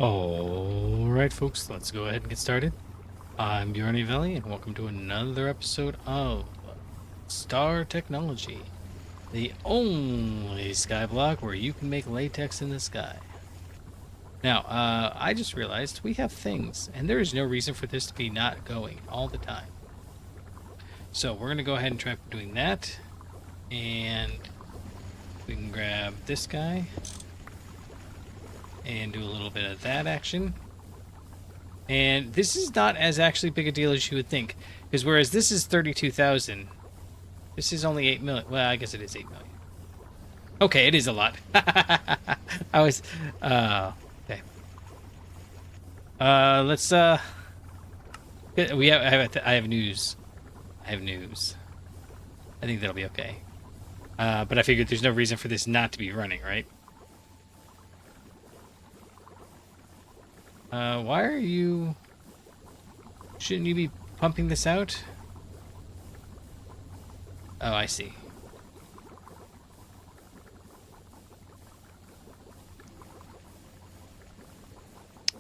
Alright folks, let's go ahead and get started. I'm Bjorn Valley and welcome to another episode of Star Technology, the only skyblock where you can make latex in the sky. Now, I just realized we have things, and there is no reason for this to be not going all the time. So we're going to go ahead and try doing that, and we can grab this guy and do a little bit of that action. And this is not as actually big a deal as you would think, because whereas this is 32,000, this is only 8 million. Well, I guess it is 8 million. Okay, it is a lot. I was, okay. Let's, I have news. I have news. I think that'll be okay. But I figured there's no reason for this not to be running, right? Why are you... Shouldn't you be pumping this out? Oh, I see.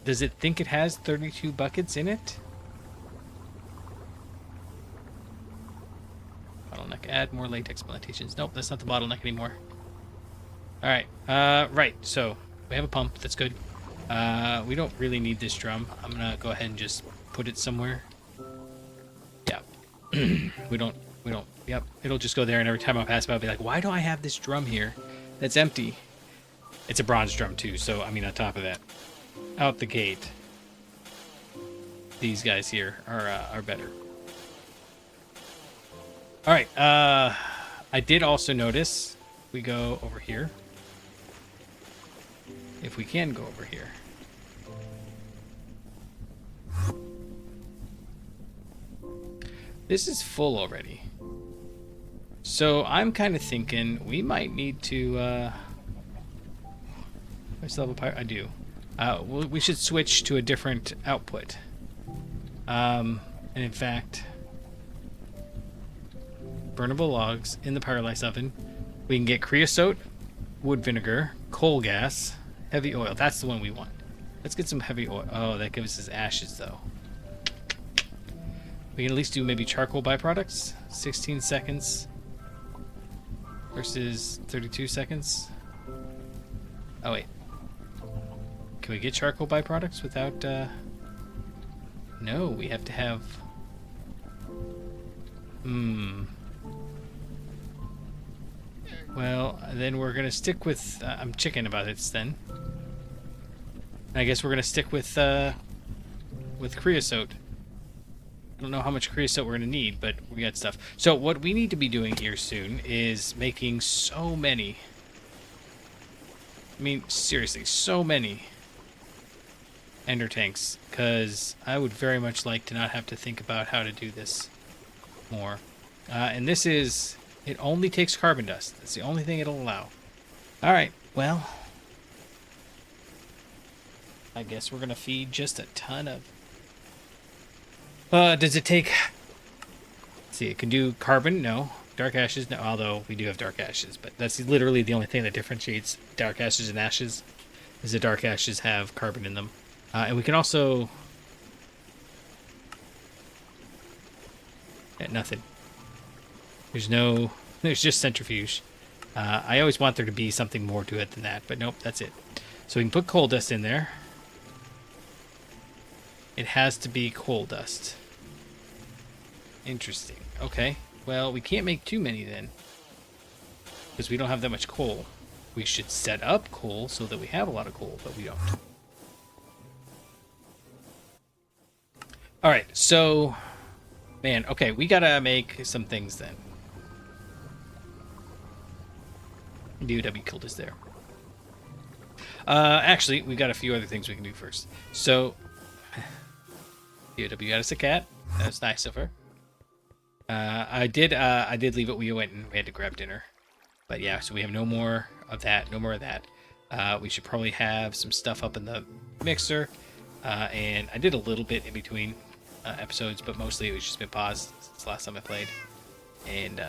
Does it think it has 32 buckets in it? Bottleneck. Add more latex plantations. Nope, that's not the bottleneck anymore. Alright. Right. So, we have a pump. That's good. We don't really need this drum. I'm gonna go ahead and just put it somewhere. Yeah. we don't, yep. It'll just go there, and every time I pass by, I'll be like, why do I have this drum here that's empty? It's a bronze drum, too, so, I mean, on top of that. Out the gate. These guys here are better. Alright, I did also notice, we go over here. If we can go over here. This is full already. So I'm kind of thinking we might need to, I still have a pirate? I do. We should switch to a different output. And in fact, burnable logs in the pyrolysis oven. We can get creosote, wood vinegar, coal gas, heavy oil. That's the one we want. Let's get some heavy oil. Oh, that gives us ashes, though. We can at least do maybe charcoal byproducts. 16 seconds versus 32 seconds. Oh, wait. Can we get charcoal byproducts without... No, we have to have... Well, then we're going to stick with... I'm chicken about this then. I guess we're going to stick with creosote. I don't know how much creosote we're going to need, but we got stuff. So what we need to be doing here soon is making so many... I mean, seriously, so many ender tanks, because I would very much like to not have to think about how to do this more. And this is... It only takes carbon dust. That's the only thing it'll allow. Alright, well... I guess we're going to feed just a ton of... does it take... Let's see, it can do carbon? No. Dark ashes? No, although we do have dark ashes. But that's literally the only thing that differentiates dark ashes and ashes, is the dark ashes have carbon in them. And we can also... Yeah, nothing. There's just centrifuge. I always want there to be something more to it than that, but nope, that's it. So we can put coal dust in there. It has to be coal dust. Interesting. Okay. Well, we can't make too many then, because we don't have that much coal. We should set up coal so that we have a lot of coal, but we don't. Alright, so... Man, okay, we gotta make some things then. DOW killed us there. Actually, we got a few other things we can do first. So... DOW got us a cat. That was nice of her. I did leave it. We went and we had to grab dinner. But yeah, so we have no more of that. No more of that. We should probably have some stuff up in the mixer. And I did a little bit in between episodes, but mostly it was just been paused since the last time I played. And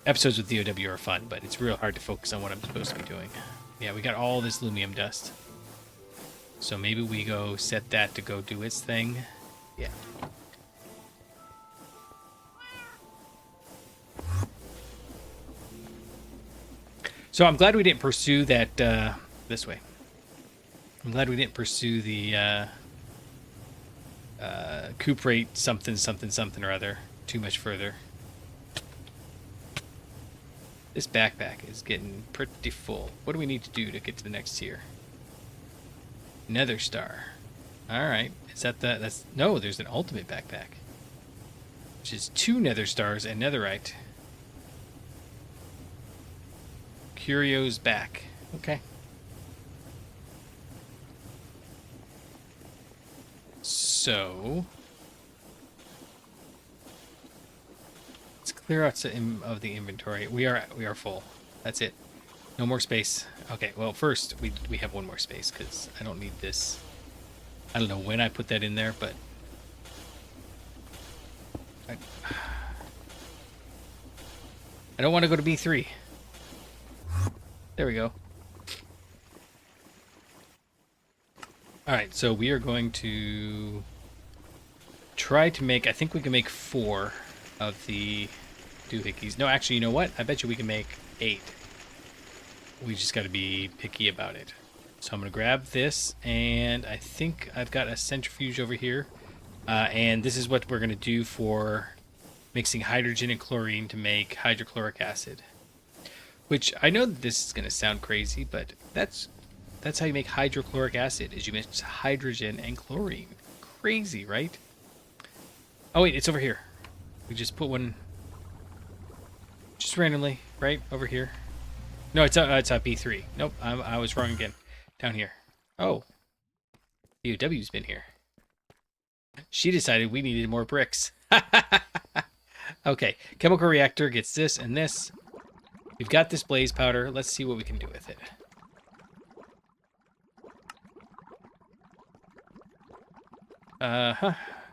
episodes with DOW are fun, but it's real hard to focus on what I'm supposed to be doing. Yeah, we got all this lumium dust. So maybe we go set that to go do its thing. Yeah. So I'm glad we didn't pursue that this way. I'm glad we didn't pursue the coop rate something or other too much further. This backpack is getting pretty full. What do we need to do to get to the next tier? Nether star. Alright. Is that that's no, there's an ultimate backpack. Which is 2 nether stars and netherite. Curio's back. Okay. So let's clear out some of the inventory. We are full. That's it. No more space. Okay, well first we have one more space because I don't need this. I don't know when I put that in there, but I don't want to go to B3. There we go. Alright, so we are going to try to make, I think we can make 4 of the doohickeys. No, actually, you know what? I bet you we can make 8. We just got to be picky about it. So I'm going to grab this, and I think I've got a centrifuge over here. And this is what we're going to do for mixing hydrogen and chlorine to make hydrochloric acid. Which, I know that this is going to sound crazy, but that's how you make hydrochloric acid, is you mix hydrogen and chlorine. Crazy, right? Oh, wait, it's over here. We just put one just randomly, right? Over here. No, it's a B3. Nope, I was wrong again. Down here. Oh. DOW's been here. She decided we needed more bricks. Okay, chemical reactor gets this and this. We've got this blaze powder. Let's see what we can do with it.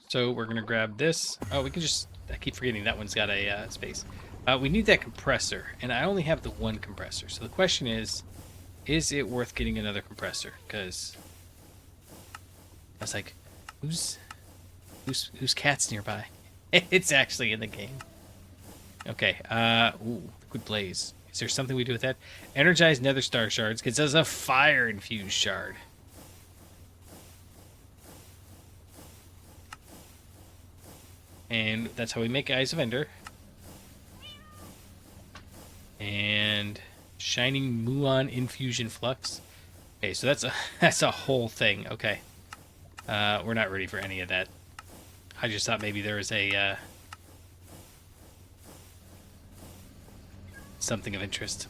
So we're going to grab this. Oh, we can just... I keep forgetting that one's got a space. We need that compressor, and I only have the one compressor. So the question is it worth getting another compressor? Because I was like, who's cat's nearby? It's actually in the game. Okay, ooh, good blaze. Is there something we do with that? Energize nether star shards, because it's a fire-infused shard. And that's how we make Eyes of Ender. And Shining Muon Infusion Flux. Okay, so that's a whole thing. Okay. We're not ready for any of that. I just thought maybe there was a something of interest.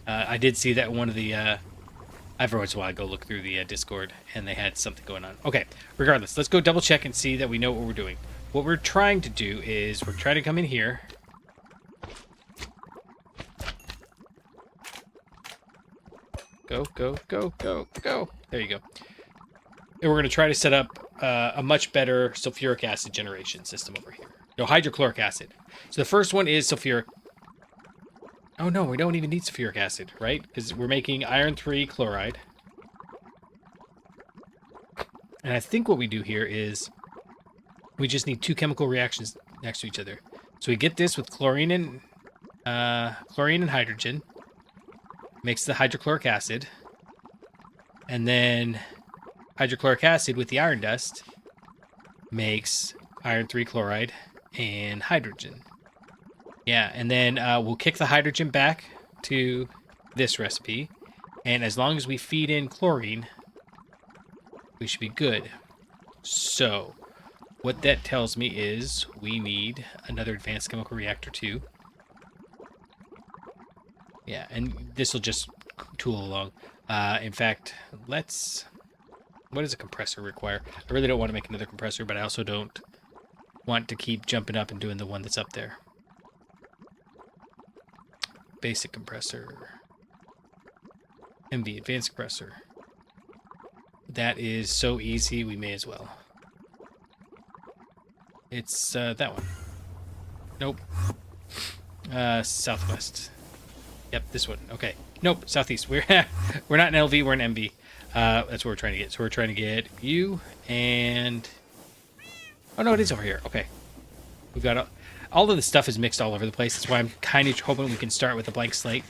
I did see that one of the every once in a while I go look through the Discord and they had something going on. Okay, regardless, let's go double check and see that we know what we're doing. What we're trying to do is we're trying to come in here. Go, go, go, go, go. There you go. And we're going to try to set up a much better sulfuric acid generation system over here. No, hydrochloric acid. So the first one is sulfuric. Oh no, we don't even need sulfuric acid, right? Because we're making iron 3 chloride. And I think what we do here is we just need 2 chemical reactions next to each other. So we get this with chlorine and hydrogen. Makes the hydrochloric acid. And then hydrochloric acid with the iron dust makes iron 3 chloride and hydrogen. Yeah, and then we'll kick the hydrogen back to this recipe. And as long as we feed in chlorine, we should be good. So what that tells me is we need another advanced chemical reactor too. Yeah, and this will just tool along. In fact, let's... What does a compressor require? I really don't want to make another compressor, but I also don't want to keep jumping up and doing the one that's up there. Basic compressor. MV, advanced compressor. That is so easy, we may as well. It's that one. Nope. Southwest. Yep, this one. Okay. Nope, southeast. We're not an LV, we're an MV. That's what we're trying to get. So we're trying to get you and... Oh, no, it is over here. Okay. We've got... All of the stuff is mixed all over the place. That's why I'm kind of hoping we can start with a blank slate.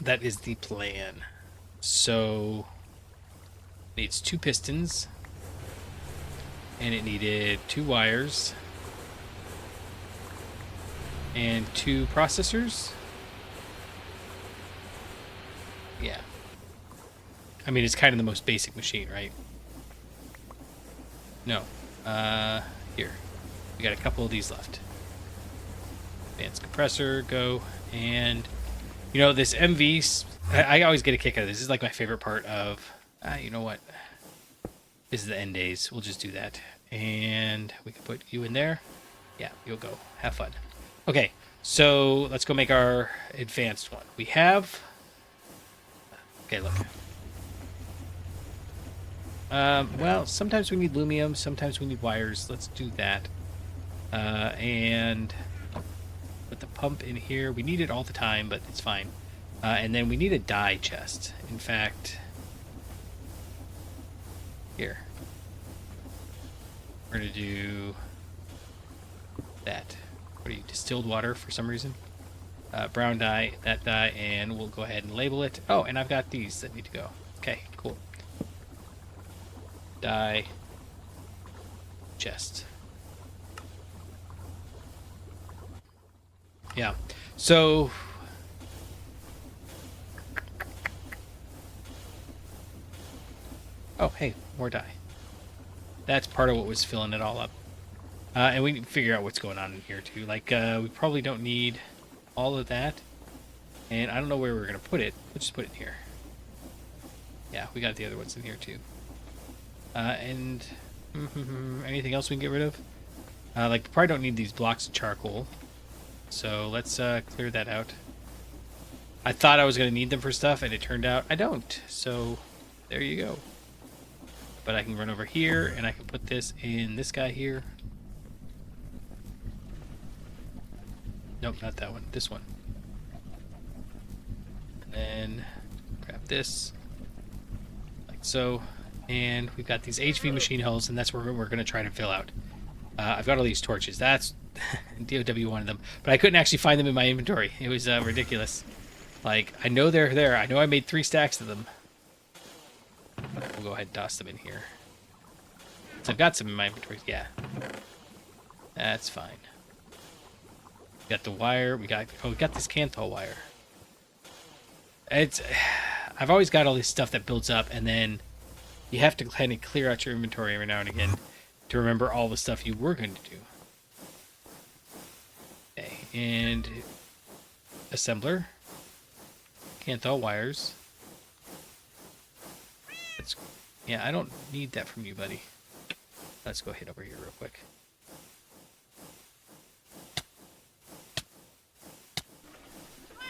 That is the plan. So... It needs 2 pistons. And it needed 2 wires. And 2 processors. Yeah. I mean, it's kind of the most basic machine, right? No. Here. We got a couple of these left. Advanced compressor, go. And, you know, this MV... I always get a kick out of this. This is like my favorite part of... you know what? This is the end days. We'll just do that. And we can put you in there. Yeah, you'll go. Have fun. Okay, so let's go make our advanced one. We have... Okay, look. Well, sometimes we need lumium, sometimes we need wires. Let's do that. And put the pump in here. We need it all the time, but it's fine. And then we need a dye chest. In fact, here. We're going to do that. What are you, distilled water for some reason? Brown dye, that dye, and we'll go ahead and label it. Oh, and I've got these that need to go. Okay, cool. Dye chest. Yeah. So oh, hey, more dye. That's part of what was filling it all up. And we need to figure out what's going on in here too. Like, we probably don't need all of that. And I don't know where we're going to put it. We'll just put it in here. Yeah, we got the other ones in here too. And anything else we can get rid of? Like, we probably don't need these blocks of charcoal. So let's clear that out. I thought I was going to need them for stuff, and it turned out I don't. So there you go. But I can run over here, and I can put this in this guy here. Nope, not that one. This one. And then grab this, like so. And we've got these HV machine hulls, and that's where we're going to try to fill out. I've got all these torches. That's... DOW wanted them. But I couldn't actually find them in my inventory. It was ridiculous. Like, I know they're there. I know I made 3 stacks of them. We'll go ahead and toss them in here. So I've got some in my inventory. Yeah. That's fine. We got the wire. We got this Canthol wire. I've always got all this stuff that builds up, and then you have to kind of clear out your inventory every now and again to remember all the stuff you were going to do. Okay, and assembler. Canthol wires. Yeah, I don't need that from you, buddy. Let's go hit over here real quick.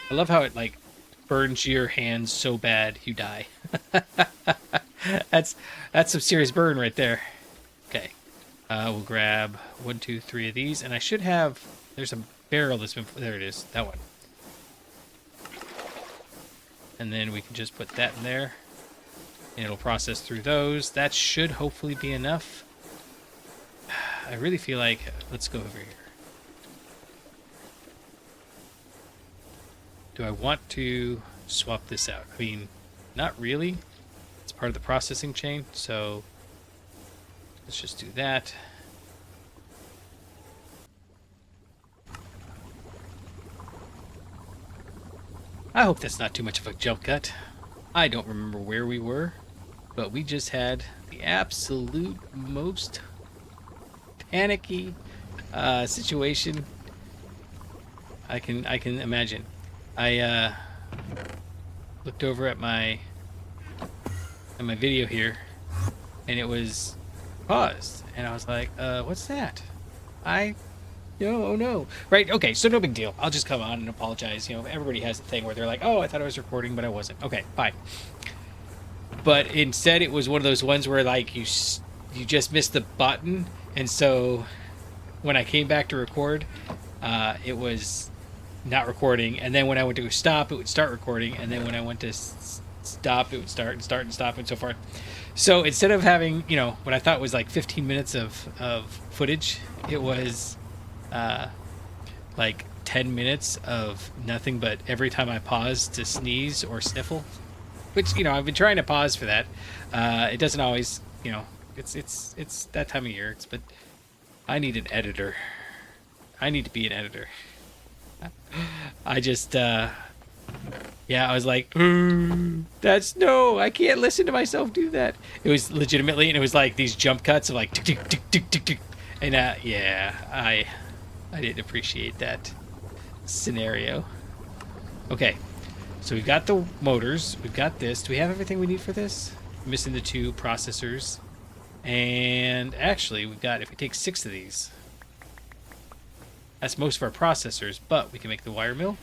I love how it, like, burns your hands so bad you die. That's some serious burn right there. Okay. We'll grab 1, 2, 3 of these, and I should have... There's a barrel that's been... There it is. That one. And then we can just put that in there. And it'll process through those. That should hopefully be enough. I really feel like... Let's go over here. Do I want to swap this out? I mean, not really. It's part of the processing chain, so let's just do that. I hope that's not too much of a jump cut. I don't remember where we were, but we just had the absolute most panicky situation I can imagine. I looked over at my video here, and it was paused, and I was like, what's that? Oh no. Right, okay, so no big deal. I'll just come on and apologize. You know, everybody has a thing where they're like, oh, I thought I was recording, but I wasn't. Okay, fine. But instead, it was one of those ones where, like, you just missed the button, and so when I came back to record, it was not recording, and then when I went to stop, it would start recording, and then when I went to stop, it would start and start and stop and so forth. So instead of having, you know, what I thought was like 15 minutes of footage, it was like 10 minutes of nothing but every time I paused to sneeze or sniffle, which, you know, I've been trying to pause for that. It doesn't always, you know, it's that time of year. But I need an editor. I need to be an editor. I just, yeah, I was like, that's no, I can't listen to myself do that. It was legitimately, and it was like these jump cuts of like tick tick tick tick tick tick, and yeah, I didn't appreciate that scenario. Okay, so we've got the motors, we've got this. Do we have everything we need for this? I'm missing the 2 processors, and actually, we've got, if we take 6 of these, that's most of our processors, but we can make the wire mill.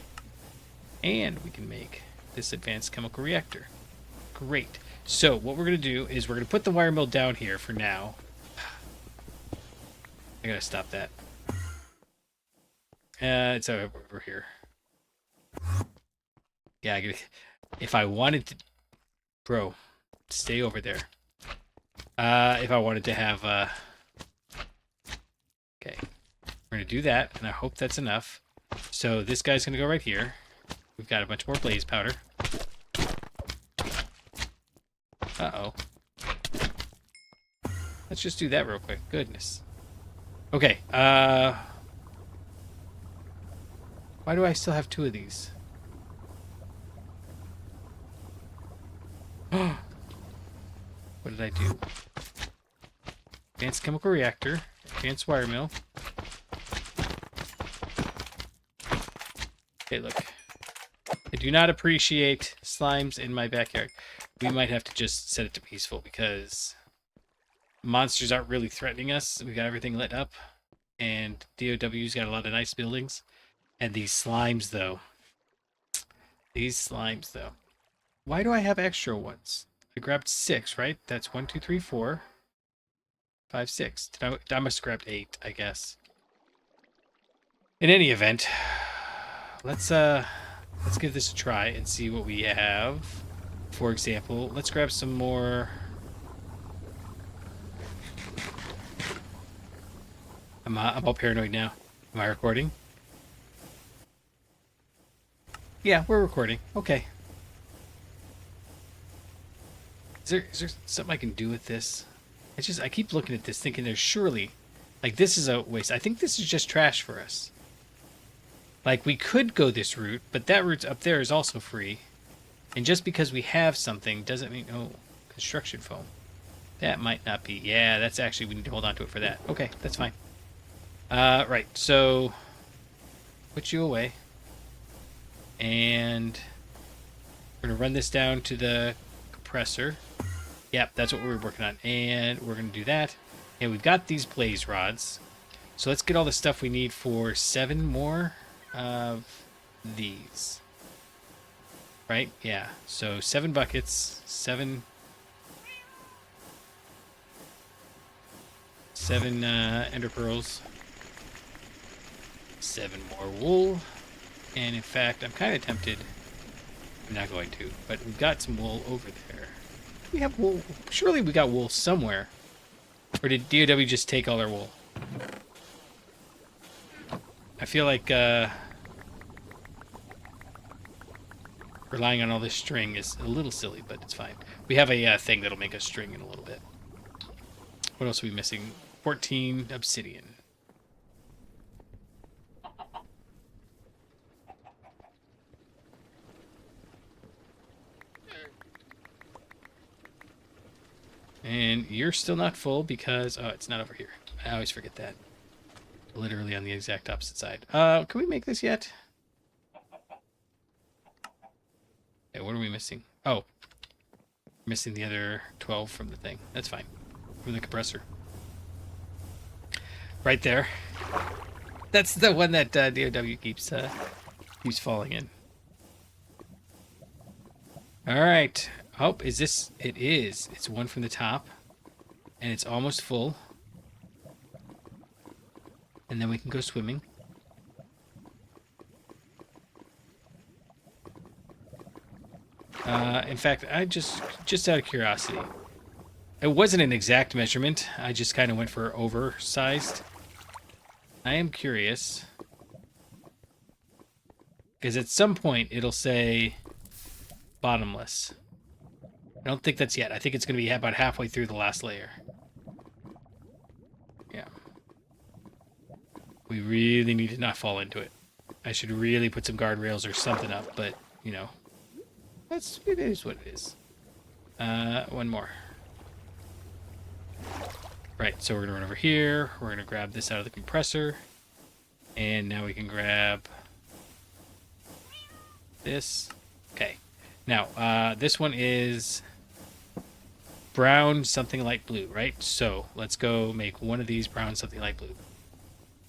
And we can make this advanced chemical reactor. Great. So what we're going to do is we're going to put the wire mill down here for now. I got to stop that. It's over here. Yeah, if I wanted to... Bro, stay over there. If I wanted to have... Okay. We're going to do that, and I hope that's enough. So this guy's going to go right here. We've got a bunch more blaze powder. Uh-oh. Let's just do that real quick. Goodness. Okay, why do I still have 2 of these? What did I do? Advanced chemical reactor. Advanced wire mill. Okay, look. I do not appreciate slimes in my backyard. We might have to just set it to peaceful because monsters aren't really threatening us. We got everything lit up, and DOW's got a lot of nice buildings. And these slimes, though. Why do I have extra ones? I grabbed 6, right? That's 1, 2, 3, 4, 5, 6. I must have grabbed 8, I guess. In any event, let's give this a try and see what we have. For example, let's grab some more. I'm all paranoid now. Am I recording? Yeah, we're recording. Okay. Is there something I can do with this? I keep looking at this thinking there's surely, like, this is a waste. I think this is just trash for us. Like, we could go this route, but that route up there is also free. And just because we have something doesn't mean... Oh, construction foam. That might not be... Yeah, that's actually... We need to hold on to it for that. Okay, that's fine. Right, so... Put you away. And... We're going to run this down to the compressor. Yep, that's what we were working on. And we're going to do that. And we've got these blaze rods. So let's get all the stuff we need for 7 more of these. Right? Yeah. So 7 buckets, 7 ender pearls, 7 more wool, and in fact, I'm kind of tempted. I'm not going to, but we've got some wool over there. We have wool. Surely we got wool somewhere. Or did DOW just take all our wool? I feel like relying on all this string is a little silly, but it's fine. We have a thing that'll make us string in a little bit. What else are we missing? 14 obsidian. And you're still not full because... Oh, it's not over here. I always forget that. Literally on the exact opposite side. Can we make this yet? Okay, what are we missing? Oh. Missing the other 12 from the thing. That's fine. From the compressor. Right there. That's the one that DOW keeps falling in. Alright. Oh, is this... It is. It's one from the top. And it's almost full. And then we can go swimming. In fact, I just out of curiosity, it wasn't an exact measurement. I just kind of went for oversized. I am curious because at some point it'll say bottomless. I don't think that's yet. I think it's going to be about halfway through the last layer. Yeah. We really need to not fall into it. I should really put some guardrails or something up, but, you know, it is what it is. One more. Right, so we're going to run over here. We're going to grab this out of the compressor. And now we can grab this. Okay. Now, this one is brown something light blue, right? So let's go make one of these brown something light blue.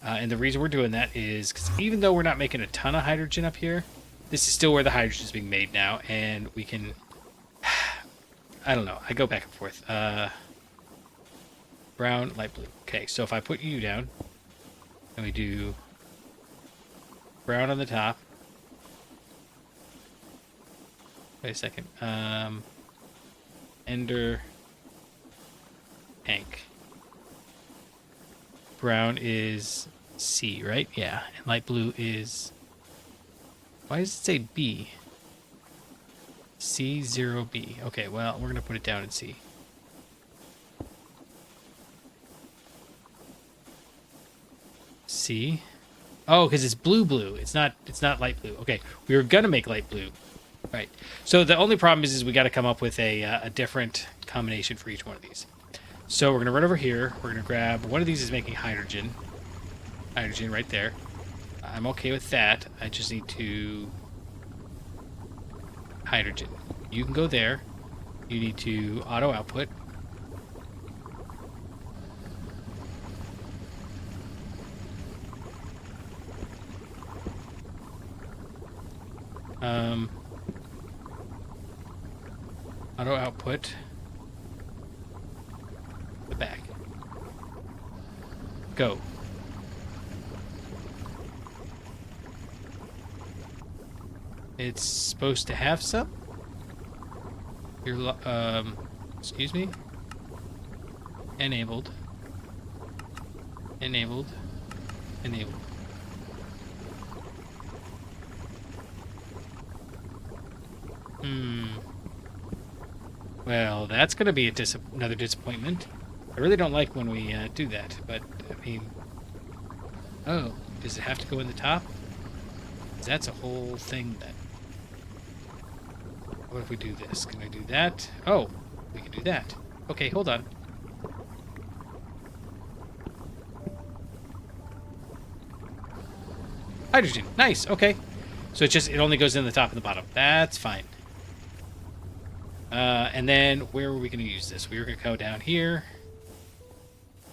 And the reason we're doing that is because even though we're not making a ton of hydrogen up here, this is still where the hydrogen is being made now, and we can... I don't know. I go back and forth. Brown, light blue. Okay, so if I put you down, and we do brown on the top. Wait a second. Ender, Hank. Brown is C, right? Yeah. And light blue is... Why does it say B? C0B. Okay, well, we're going to put it down in C. C. Oh, because it's blue. It's not light blue. Okay, we were going to make light blue. Right. So the only problem is we got to come up with a different combination for each one of these. So we're going to run over here. We're going to grab... One of these is making hydrogen. Hydrogen right there. I'm okay with that. I just need to... Hydrogen. You can go there. You need to auto output. Auto output. The back. Go. It's supposed to have some. You're excuse me. Enabled. Enabled. Enabled. Well, that's going to be another disappointment. I really don't like when we do that, but, I mean... Oh, does it have to go in the top? 'Cause that's a whole thing then. What if we do this? Can I do that? Oh, we can do that. Okay, hold on. Hydrogen. Nice. Okay. So it only goes in the top and the bottom. That's fine. And then where are we going to use this? We are going to go down here.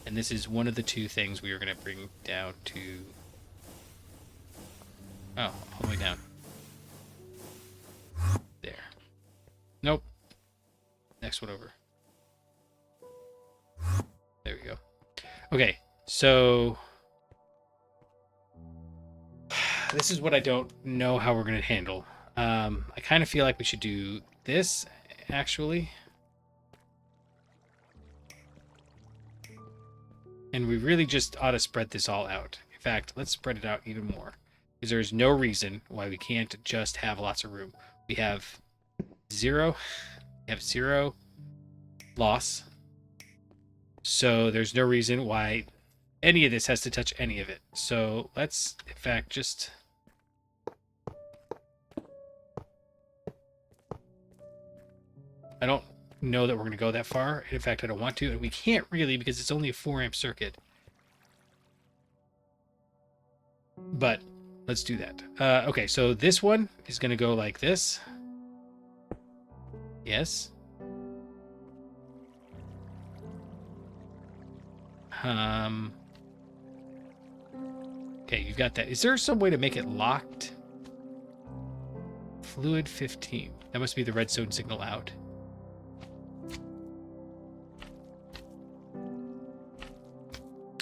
And this is one of the two things we are going to bring down to... Oh, all the way down. There. Nope. Next one over. There we go. Okay, so... This is what I don't know how we're going to handle. I kind of feel like we should do this, actually. And we really just ought to spread this all out. In fact, let's spread it out even more. Because there's no reason why we can't just have lots of room. We have zero loss. So there's no reason why any of this has to touch any of it. So let's, in fact, just... I don't know that we're going to go that far. In fact, I don't want to. And we can't really because it's only a 4-amp circuit. But let's do that. Okay, so this one is going to go like this. Yes. Okay, you've got that. Is there some way to make it locked? Fluid 15. That must be the redstone signal out.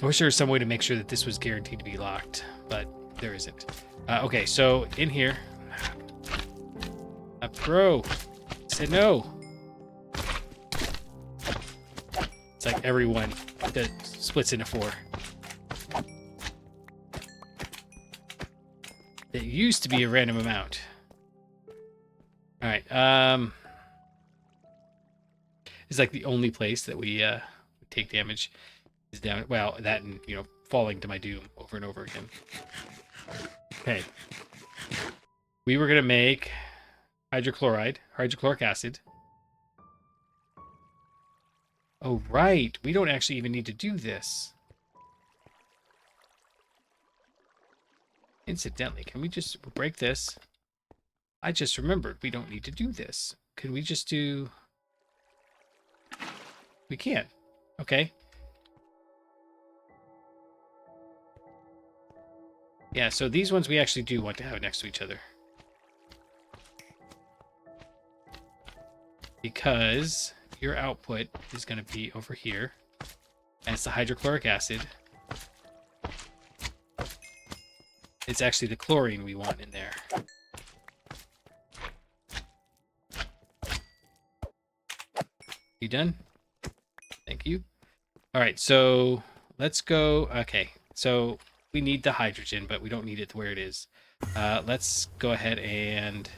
I wish there was some way to make sure that this was guaranteed to be locked, but there isn't. Okay, so in here... A pro. said no. It's like everyone that splits into 4. It used to be a random amount. All right. It's like the only place that we take damage is down. Well, that and falling to my doom over and over again. Okay. We were gonna make hydrochloric acid. Oh right, we don't actually even need to do this. Incidentally, can we just break this? I just remembered we don't need to do this. Can we just do... We can't. Okay. Yeah, so these ones we actually do want to have next to each other. Because your output is going to be over here. And it's the hydrochloric acid. It's actually the chlorine we want in there. You done? Thank you. All right, so let's go. Okay, so we need the hydrogen, but we don't need it where it is. Let's go ahead and...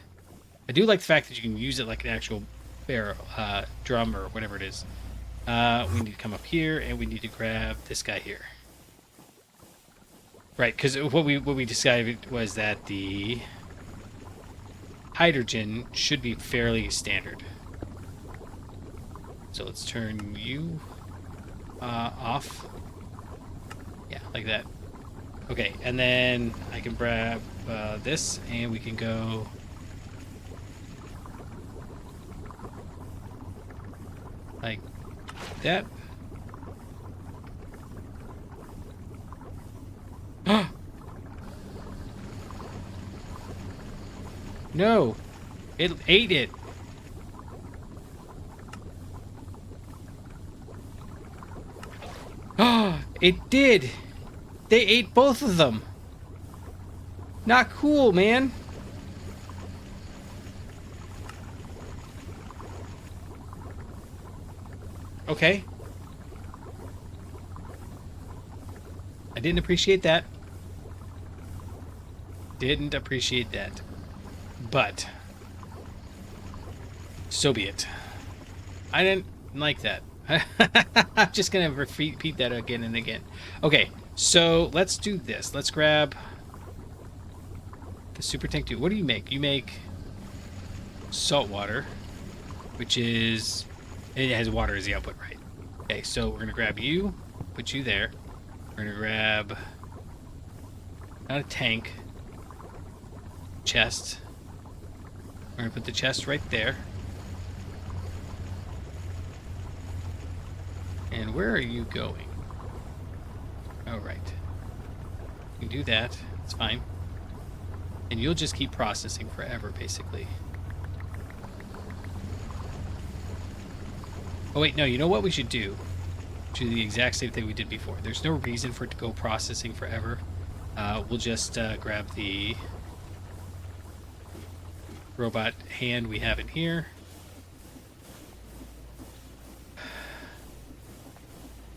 I do like the fact that you can use it like an actual barrel, drum or whatever it is. We need to come up here, and we need to grab this guy here. Right, because what we decided was that the hydrogen should be fairly standard. So let's turn you off. Yeah, like that. Okay, and then I can grab this, and we can go... like that. No! It ate it! It did! They ate both of them! Not cool, man! Okay. I didn't appreciate that. Didn't appreciate that. But so be it. I didn't like that. I'm just gonna repeat that again and again. Okay, so let's do this. Let's grab the super tank 2. What do you make? You make salt water, which is... it has water as the output, right? Okay, so we're gonna grab you, put you there. We're gonna grab... not a tank. Chest. We're gonna put the chest right there. And where are you going? Oh, right. You can do that. It's fine. And you'll just keep processing forever, basically. Oh, wait, no. You know what we should do? Do the exact same thing we did before. There's no reason for it to go processing forever. We'll just grab the robot hand we have in here.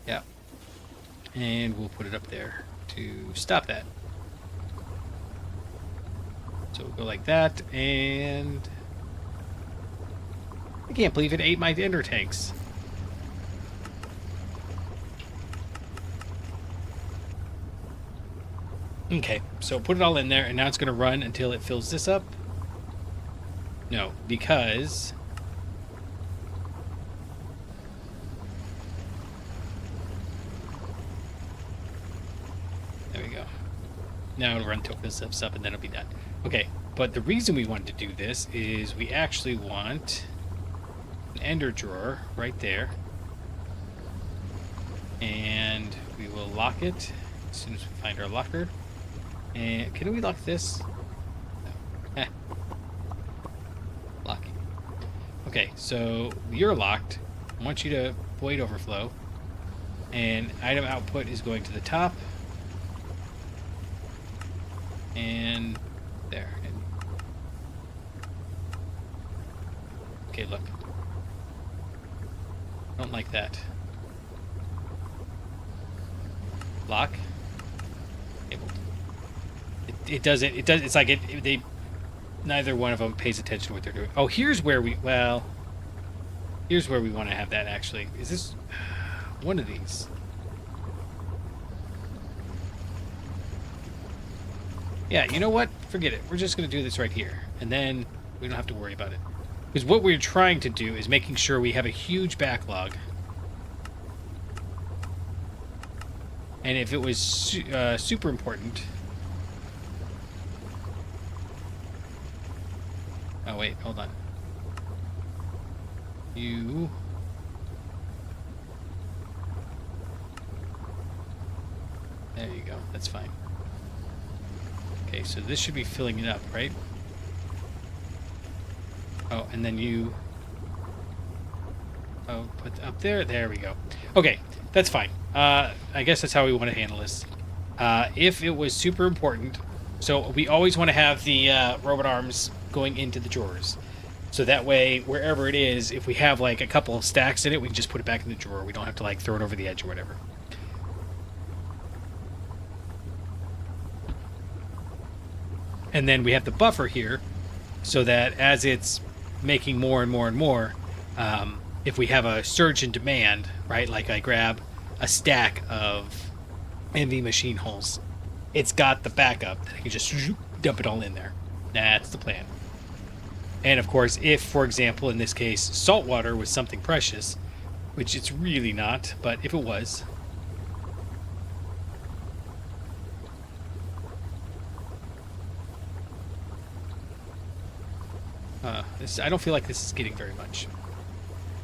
Yeah. And we'll put it up there to stop that. So we'll go like that, and... I can't believe it ate my ender tanks. Okay, so put it all in there, and now it's going to run until it fills this up. No, because... there we go. Now it'll run till this stuff's up, and then it'll be done. Okay, but the reason we wanted to do this is we actually want an ender drawer right there. And we will lock it as soon as we find our locker. And can we lock this? No. Locking. Okay, so you're locked. I want you to void overflow. And item output is going to the top. And there. Okay, look. Don't like that. Lock. Enabled. It doesn't. It does. It's like they. Neither one of them pays attention to what they're doing. Oh, here's where we. Well. Here's where we want to have that. Actually, is this one of these? Yeah. You know what? Forget it. We're just gonna do this right here, and then we don't have to worry about it. Because what we're trying to do is making sure we have a huge backlog. And if it was super important... Oh, wait, hold on. You... There you go, that's fine. Okay, so this should be filling it up, right? Oh, and then you... Oh, put up there. There we go. Okay, that's fine. I guess that's how we want to handle this. If it was super important, so we always want to have the robot arms going into the drawers. So that way, wherever it is, if we have like a couple of stacks in it, we can just put it back in the drawer. We don't have to like throw it over the edge or whatever. And then we have the buffer here, so that as it's making more and more and more, if we have a surge in demand, right, like I grab a stack of NV machine holes, it's got the backup that I can just dump it all in there. That's the plan. And of course, if, for example, in this case, salt water was something precious, which it's really not, but if it was, I don't feel like this is getting very much.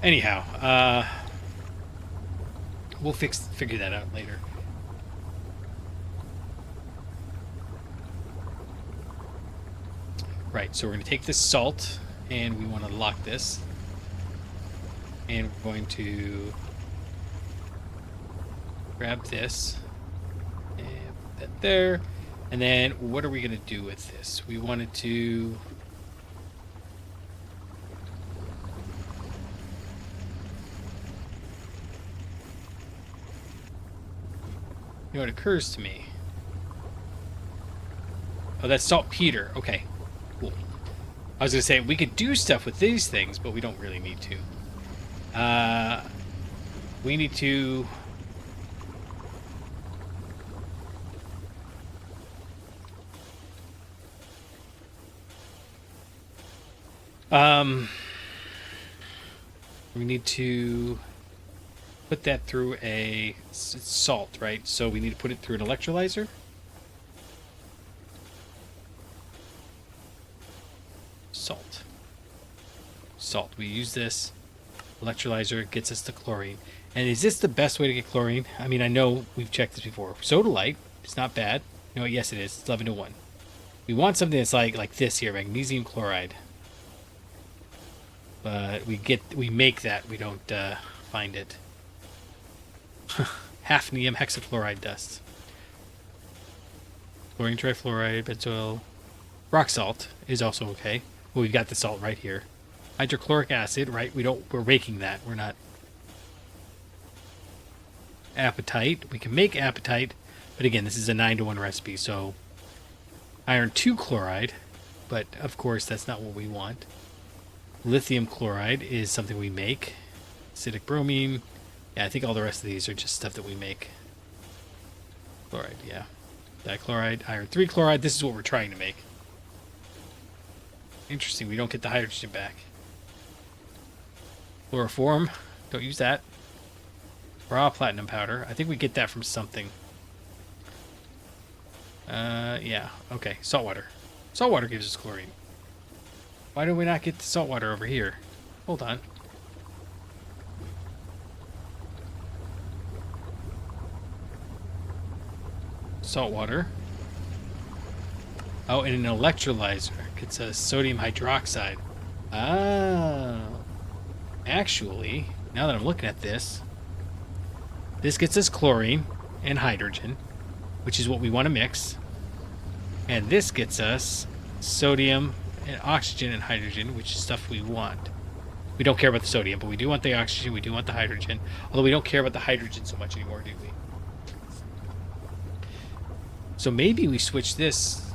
Anyhow, we'll figure that out later. Right, so we're going to take this salt, and we want to lock this. And we're going to grab this, and put that there. And then, what are we going to do with this? We wanted to... You know, it occurs to me. Oh, that's saltpeter. Okay, cool. I was going to say, we could do stuff with these things, but we don't really need to. We need to... we need to put that through a salt, right? So we need to put it through an electrolyzer. Salt. We use this. Electrolyzer gets us the chlorine. And is this the best way to get chlorine? I mean, I know we've checked this before. Soda light, it's not bad. No, yes it is. It's 11-1. We want something that's like this here, magnesium chloride. But we make that. We don't find it. Hafnium hexachloride dust. Chlorine trifluoride, benzoyl. Rock salt is also okay. Well, we've got the salt right here. Hydrochloric acid, right? We're making that. We're not. Apatite. We can make apatite, but again, this is a 9-1 recipe, so iron 2 chloride, but of course that's not what we want. Lithium chloride is something we make. Acidic bromine. Yeah, I think all the rest of these are just stuff that we make. Chloride, yeah. Dichloride, iron 3 chloride. This is what we're trying to make. Interesting, we don't get the hydrogen back. Chloroform, don't use that. Raw platinum powder. I think we get that from something. Yeah, okay. Saltwater. Saltwater gives us chlorine. Why do we not get the saltwater over here? Hold on. Saltwater. Oh, and an electrolyzer. It's a sodium hydroxide. Ah. Actually, now that I'm looking at this, this gets us chlorine and hydrogen, which is what we want to mix. And this gets us sodium and oxygen and hydrogen, which is stuff we want. We don't care about the sodium, but we do want the oxygen. We do want the hydrogen. Although we don't care about the hydrogen so much anymore, do we? So maybe we switch this.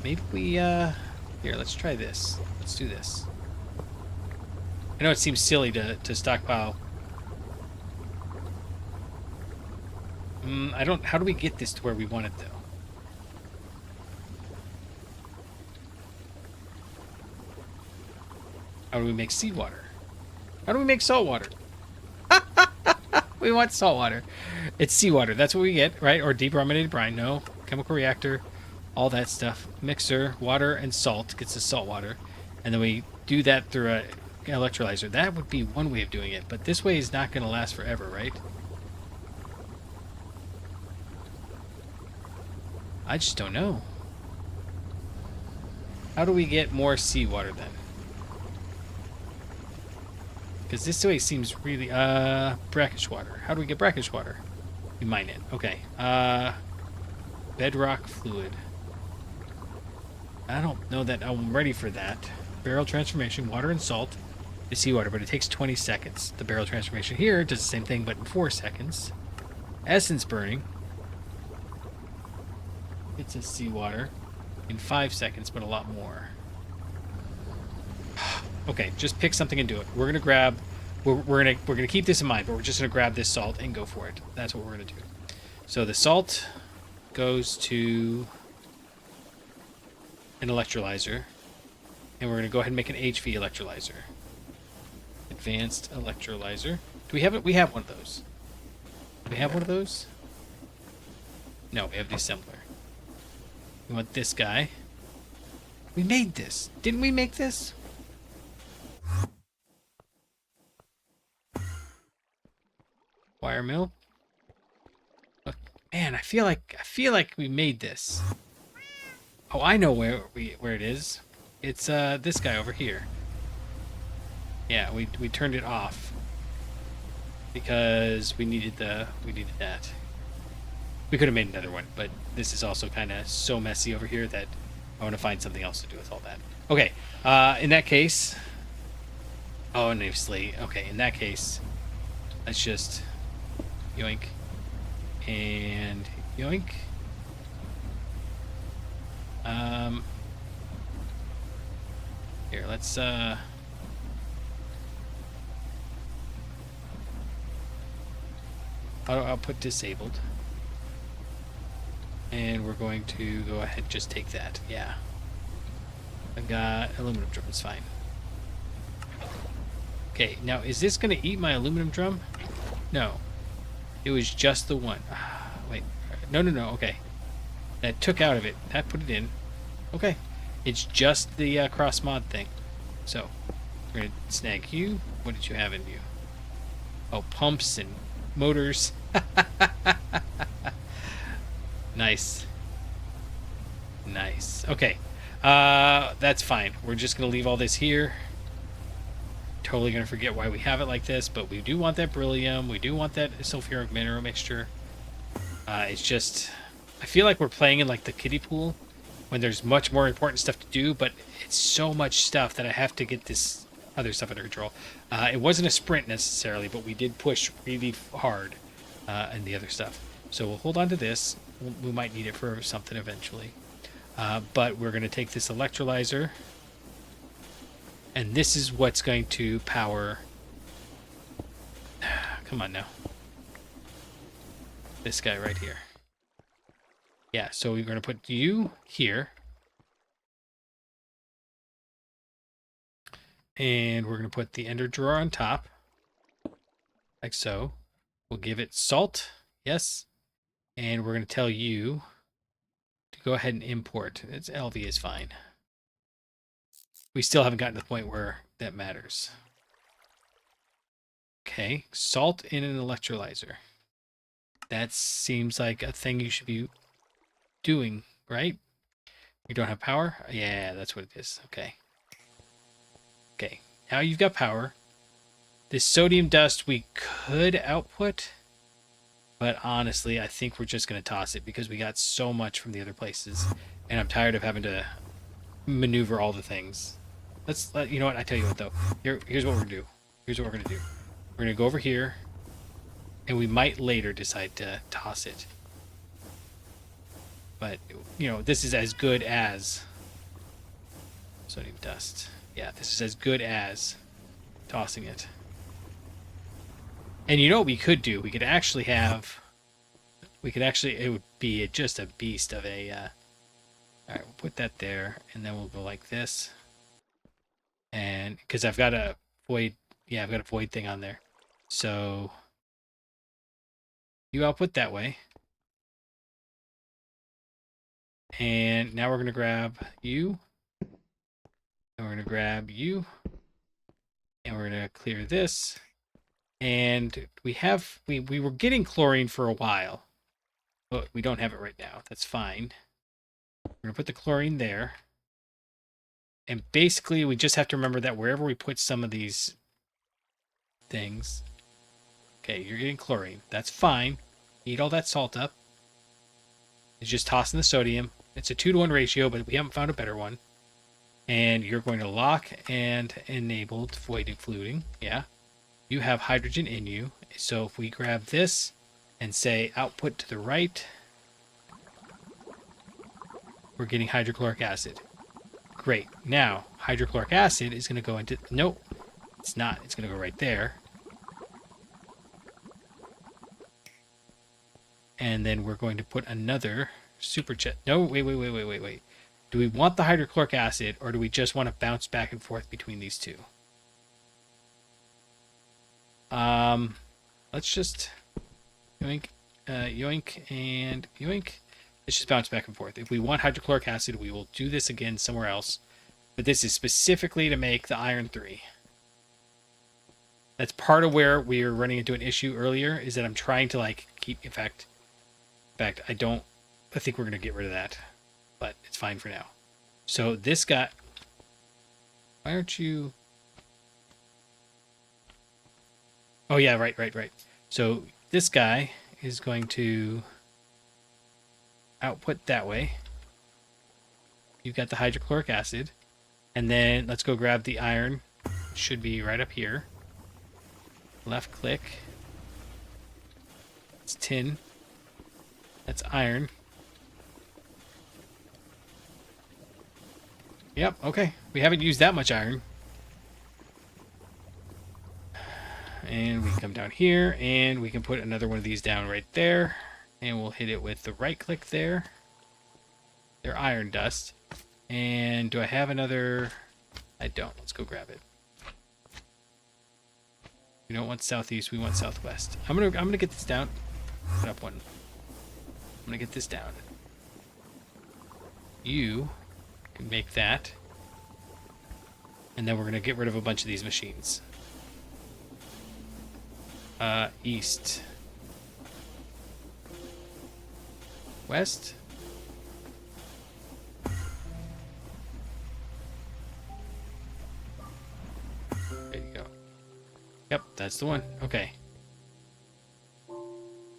Maybe we, here, let's try this. Let's do this. I know it seems silly to stockpile. How do we get this to where we want it, though? How do we make seawater? How do we make salt water? We want salt water. It's seawater. That's what we get, right? Or debrominated brine. No. Chemical reactor. All that stuff. Mixer, water, and salt gets us salt water. And then we do that through an electrolyzer. That would be one way of doing it. But this way is not going to last forever, right? I just don't know. How do we get more seawater then? Because this way seems really... brackish water. How do we get brackish water? We mine it. Okay. Bedrock fluid. I don't know that I'm ready for that. Barrel transformation, water and salt is seawater, but it takes 20 seconds. The barrel transformation here does the same thing, but in 4 seconds. Essence burning. It's a seawater in 5 seconds, but a lot more. Okay, just pick something and do it. We're gonna grab. We're gonna keep this in mind, but we're just gonna grab this salt and go for it. That's what we're gonna do. So the salt goes to an electrolyzer, and we're gonna go ahead and make an HV electrolyzer. Advanced electrolyzer. Do we have it? We have one of those. Do we have one of those? No, we have the assembler. We want this guy. We made this. Didn't we make this? Wire mill. Look, man, I feel like we made this. Oh, I know where it is. It's this guy over here. Yeah, we turned it off because we needed that. We could have made another one, but this is also kind of so messy over here that I want to find something else to do with all that. Okay, in that case... Oh, and obviously, okay, in that case, let's just yoink and yoink. Here, let's, auto output disabled. And we're going to go ahead and just take that. Yeah. I got aluminum drum. It's fine. Okay, now is this going to eat my aluminum drum? No. It was just the one. Wait. No. Okay. That took out of it. That put it in. Okay. It's just the cross mod thing. So, we're going to snag you. What did you have in you? Oh, pumps and motors. Nice. Nice. Okay. That's fine. We're just going to leave all this here. Totally going to forget why we have it like this, but we do want that beryllium. We do want that sulfuric mineral mixture. It's just... I feel like we're playing in like the kiddie pool when there's much more important stuff to do, but it's so much stuff that I have to get this other stuff under control. It wasn't a sprint necessarily, but we did push really hard in the other stuff. So we'll hold on to this. We might need it for something eventually. But we're going to take this electrolyzer, and this is what's going to power... Come on now. This guy right here. Yeah, so we're going to put you here. And we're going to put the ender drawer on top. Like so. We'll give it salt. Yes. And we're going to tell you to go ahead and import. It's LV is fine. We still haven't gotten to the point where that matters. Okay. Salt in an electrolyzer. That seems like a thing you should be doing, right? You don't have power? Yeah, that's what it is. Okay. Okay. Now you've got power. This sodium dust we could output, but honestly, I think we're just going to toss it because we got so much from the other places, and I'm tired of having to maneuver all the things. You know what? I tell you what though. Here's what we're gonna do. Here's what we're gonna do. We're gonna go over here, and we might later decide to toss it. But you know, this is as good as sodium dust. Yeah, this is as good as tossing it. And you know what we could do? We could actually have. It would be just a beast of a. All right, we'll put that there, and then we'll go like this. And because I've got a void, yeah, I've got a void thing on there. So you output that way. And now we're going to grab you. And we're going to grab you. And we're going to clear this. And we were getting chlorine for a while, but we don't have it right now. That's fine. We're going to put the chlorine there. And basically, we just have to remember that wherever we put some of these things, okay, you're getting chlorine. That's fine. Eat all that salt up. It's just tossing the sodium. It's a 2-to-1 ratio, but we haven't found a better one. And you're going to lock and enable void including. Yeah. You have hydrogen in you. So if we grab this and say output to the right, we're getting hydrochloric acid. Great. Now, hydrochloric acid is going to go into... Nope, it's not. It's going to go right there. And then we're going to put another super chest. No, wait. Do we want the hydrochloric acid, or do we just want to bounce back and forth between these two? Let's just yoink, yoink, and yoink. Let's just bounce back and forth. If we want hydrochloric acid, we will do this again somewhere else. But this is specifically to make the iron 3. That's part of where we were running into an issue earlier, is that I'm trying to like keep... In fact, I think we're going to get rid of that. But it's fine for now. So this guy... Why aren't you... Oh yeah, right. So this guy is going to output that way. You've got the hydrochloric acid. And then let's go grab the iron. It should be right up here. Left click. It's tin. That's iron. Yep, okay. We haven't used that much iron. And we can come down here, and we can put another one of these down right there. And we'll hit it with the right click there. They're iron dust. And do I have another? I don't. Let's go grab it. We don't want southeast, we want southwest. I'm gonna get this down. Put up one. I'm gonna get this down. You can make that. And then we're gonna get rid of a bunch of these machines. East. West. There you go. Yep, that's the one. Okay.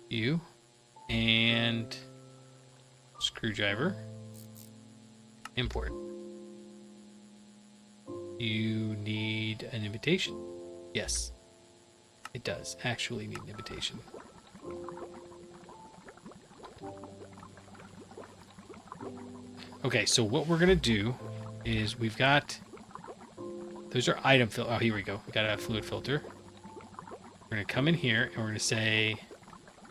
You. And screwdriver. Import. You need an invitation. Yes. It does actually need an invitation. Okay, so what we're gonna do is we've got... Those are item filter. Oh, here we go. We got a fluid filter. We're gonna come in here and we're gonna say...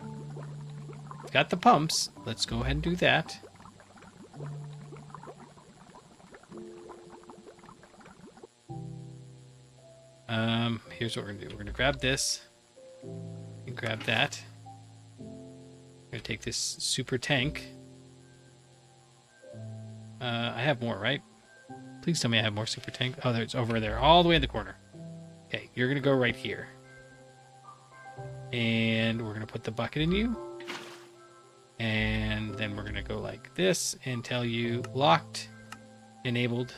We've got the pumps. Let's go ahead and do that. Here's what we're gonna do. We're gonna grab this and grab that. We're gonna take this super tank. I have more, right? Please tell me I have more super tank. Oh, it's over there, all the way in the corner. Okay, you're gonna go right here. And we're gonna put the bucket in you. And then we're gonna go like this and tell you locked, enabled.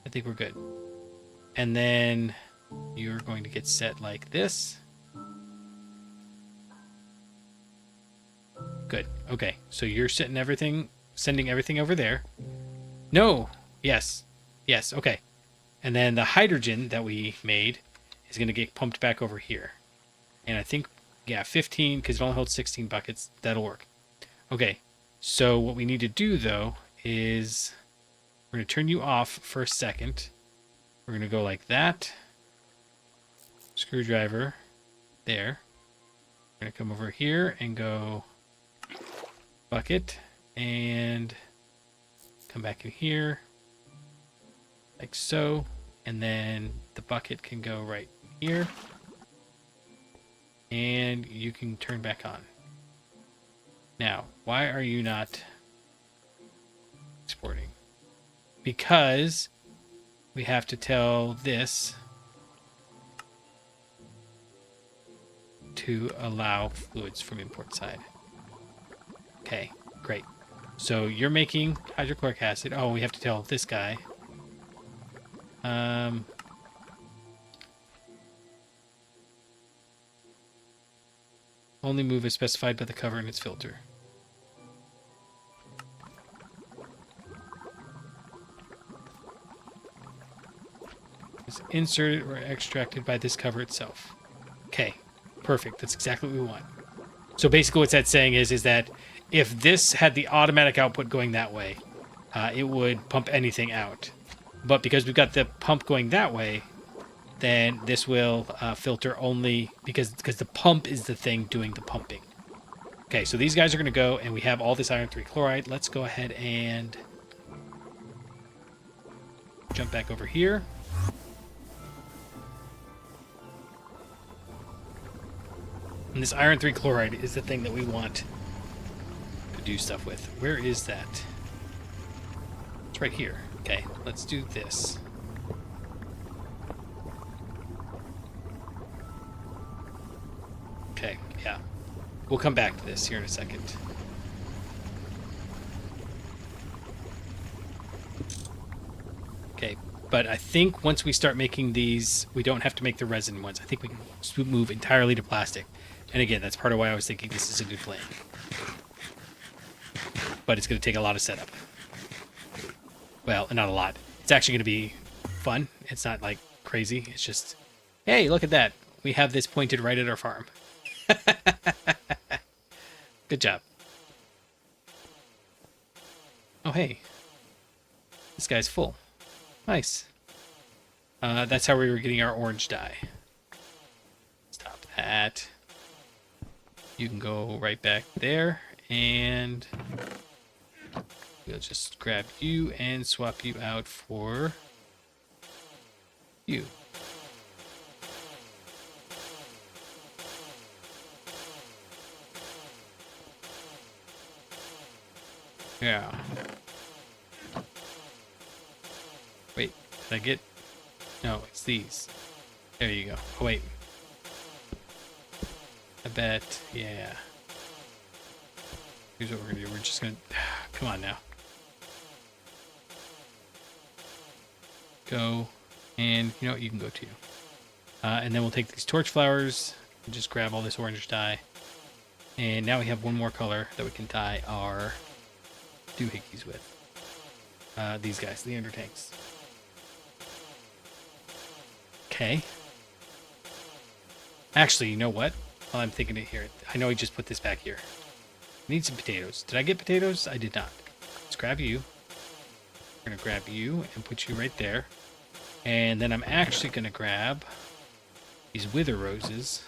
I think we're good. And then you're going to get set like this. Good. Okay. So you're sending everything over there. No. Yes. Yes. Okay. And then the hydrogen that we made is going to get pumped back over here. And I think, yeah, 15, because it only holds 16 buckets. That'll work. Okay. So what we need to do, though, is we're going to turn you off for a second. We're going to go like that. Screwdriver. There. We're going to come over here and go bucket. And come back in here. Like so. And then the bucket can go right here. And you can turn back on. Now, why are you not exporting? Because we have to tell this to allow fluids from import side. Okay, great. So you're making hydrochloric acid. Oh, we have to tell this guy. Only move as specified by the cover and its filter. It's inserted or extracted by this cover itself. Okay, perfect. That's exactly what we want. So basically what that's saying is that if this had the automatic output going that way, it would pump anything out. But because we've got the pump going that way, then this will filter only because the pump is the thing doing the pumping. Okay, so these guys are going to go, and we have all this iron 3 chloride. Let's go ahead and jump back over here. And this iron 3 chloride is the thing that we want to do stuff with. Where is that? It's right here. Okay, let's do this. Okay, yeah. We'll come back to this here in a second. Okay, but I think once we start making these, we don't have to make the resin ones. I think we can move entirely to plastic. And again, that's part of why I was thinking this is a good plan. But it's going to take a lot of setup. Well, not a lot. It's actually going to be fun. It's not like crazy. It's just, hey, look at that. We have this pointed right at our farm. Good job. Oh, hey. This guy's full. Nice. That's how we were getting our orange dye. Stop that. You can go right back there, and we'll just grab you and swap you out for you. Yeah. Wait, did I get... No, it's these. There you go. Oh, wait. I bet, yeah. Here's what we're gonna do. We're just gonna... Come on now. Go. And you know what? You can go too. And then we'll take these torch flowers and just grab all this orange dye. And now we have one more color that we can dye our doohickeys with. These guys, the ender tanks. Okay. Actually, you know what? While I'm thinking it here, I know I just put this back here. I need some potatoes. Did I get potatoes? I did not. Let's grab you. We're gonna grab you and put you right there. And then I'm actually gonna grab these wither roses.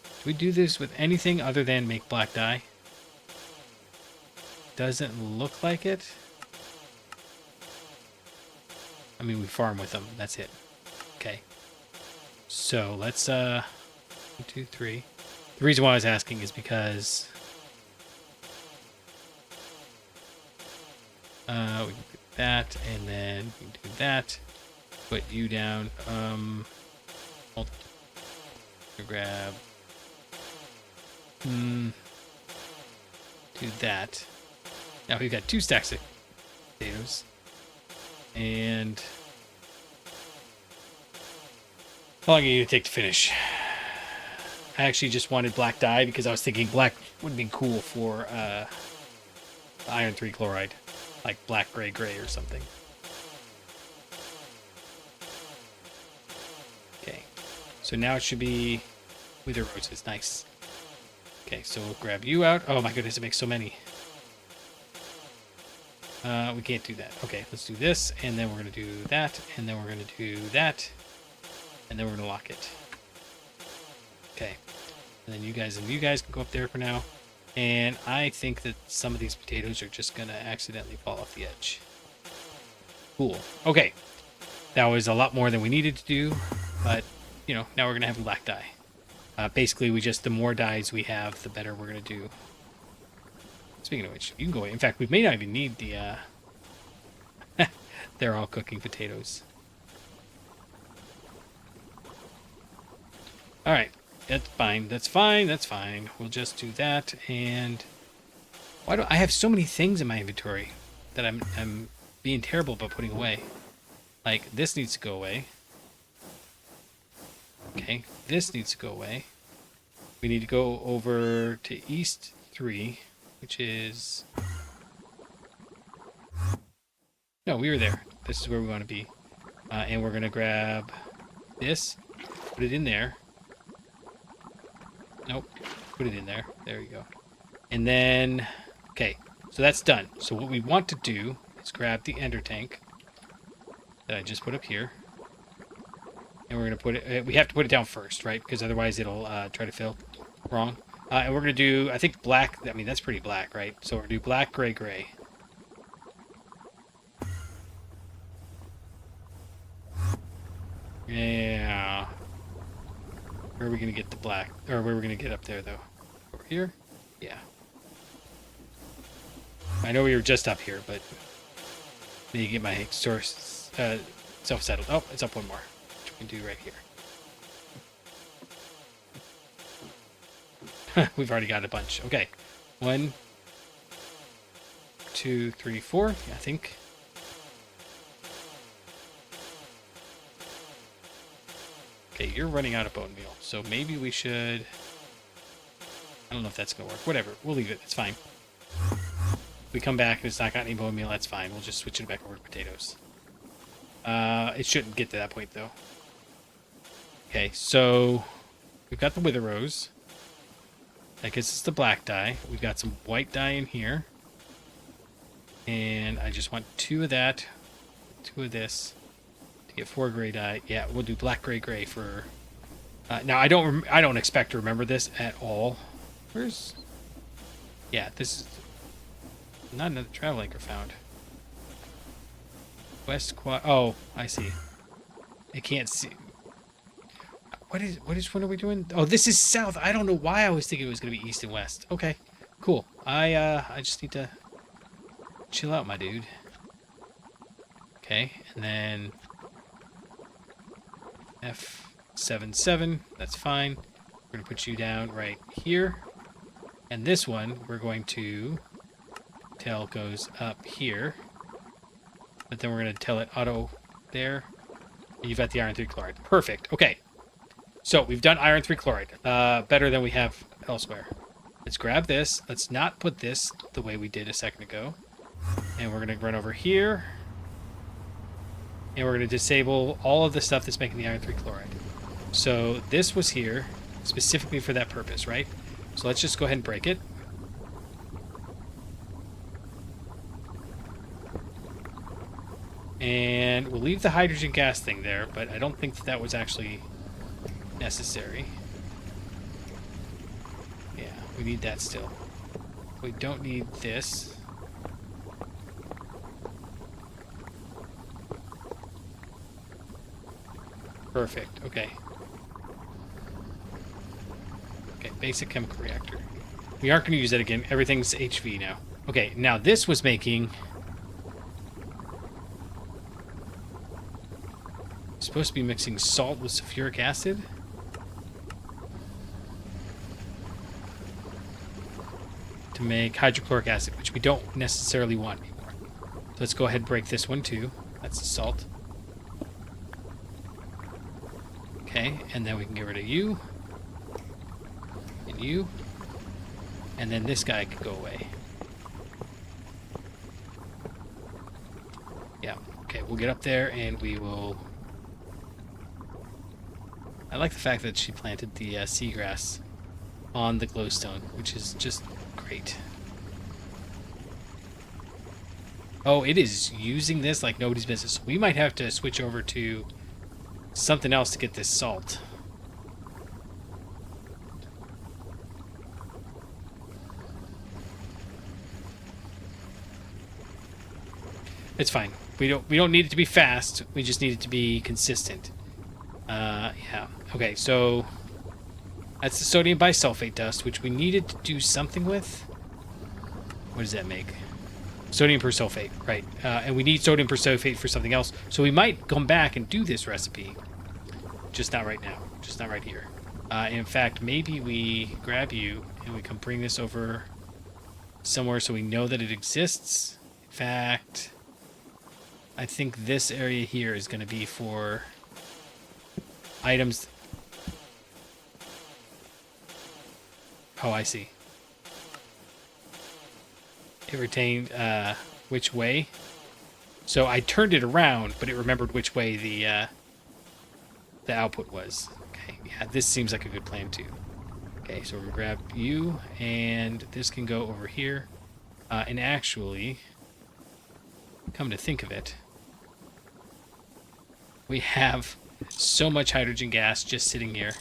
Do we do this with anything other than make black dye? Doesn't look like it. I mean, we farm with them. That's it. Okay. So let's 1, 2, 3. The reason why I was asking is because we can do that, and then we can do that. Put you down. I'll grab. Do that. Now we've got 2 stacks of potatoes. And how long are you gonna take to finish? I actually just wanted black dye because I was thinking black would be cool for iron 3 chloride. like black, gray, gray or something. Okay, so now it should be wither roses. Nice. Okay, so we'll grab you out. Oh my goodness, it makes so many. We can't do that. Okay, let's do this, and then we're gonna do that, and then we're gonna do that, and then we're gonna lock it. Okay, and then you guys can go up there for now. And I think that some of these potatoes are just gonna accidentally fall off the edge. Cool. Okay, that was a lot more than we needed to do, but you know, now we're gonna have black dye. Basically, the more dyes we have, the better we're gonna do. Speaking of which, you can go away. In fact, we may not even need the, they're all cooking potatoes. Alright, that's fine, that's fine, that's fine. We'll just do that, and... Why do I have so many things in my inventory that I'm being terrible about putting away? Like, this needs to go away. Okay, this needs to go away. We need to go over to East 3, which is... No, we were there. This is where we want to be. And we're going to grab this, put it in there. Nope, put it in there. There you go. And then, okay, so that's done. So what we want to do is grab the ender tank that I just put up here. And we're going to put it, we have to put it down first, right? Because otherwise it'll try to fill wrong. And we're going to do, I think black, I mean, that's pretty black, right? So we're going to do black, gray, gray. Yeah. Where are we going to get the black? Or where are we going to get up there, though? Over here? Yeah. I know we were just up here, but I need to get my source self-settled. Oh, it's up one more, which we can do right here. We've already got a bunch. Okay. 1, 2, 3, 4, I think. Okay, you're running out of bone meal, so maybe we should... I don't know if that's going to work. Whatever, we'll leave it. It's fine. If we come back and it's not got any bone meal, that's fine. We'll just switch it back over to potatoes. It shouldn't get to that point, though. Okay, so we've got the wither rose. I guess it's the black dye. We've got some white dye in here. And I just want 2 of that, 2 of this. To get 4 gray dye. Yeah, we'll do black, gray, gray for... now, I don't expect to remember this at all. Where's... Yeah, this is... Not another travel anchor found. West quad... Oh, I see. I can't see... What are we doing? Oh, this is south. I don't know why I was thinking it was going to be east and west. Okay, cool. I just need to chill out, my dude. Okay, and then... F77, that's fine. We're going to put you down right here. And this one, we're going to tell goes up here. But then we're going to tell it auto there. And you've got the iron 3 chloride. Perfect. Okay. So we've done iron 3 chloride. Better than we have elsewhere. Let's grab this. Let's not put this the way we did a second ago. And we're going to run over here. And we're going to disable all of the stuff that's making the iron 3 chloride. So this was here specifically for that purpose, right? So let's just go ahead and break it. And we'll leave the hydrogen gas thing there, but I don't think that was actually necessary. Yeah, we need that still. We don't need this. Perfect, okay. Okay, basic chemical reactor. We aren't going to use that again. Everything's HV now. Okay, now this was making... Supposed to be mixing salt with sulfuric acid? To make hydrochloric acid, which we don't necessarily want anymore. So let's go ahead and break this one too. That's the salt. Okay, and then we can get rid of you. And you. And then this guy could go away. Okay, we'll get up there and we will... I like the fact that she planted the seagrass on the glowstone, which is just great. Oh, it is using this like nobody's business. We might have to switch over to something else to get this salt. It's fine. We don't need it to be fast. We just need it to be consistent. Yeah. Okay, so that's the sodium bisulfate dust, which we needed to do something with. What does that make? Sodium persulfate, right. And we need sodium persulfate for something else. So we might come back and do this recipe. Just not right now. Just not right here. In fact, maybe we grab you and we come bring this over somewhere so we know that it exists. In fact, I think this area here is going to be for items. Oh, I see. It retained which way. So I turned it around, but it remembered which way the output was. Okay, yeah, this seems like a good plan too. Okay, so we're gonna grab you, and this can go over here. And actually, come to think of it, we have so much hydrogen gas just sitting here.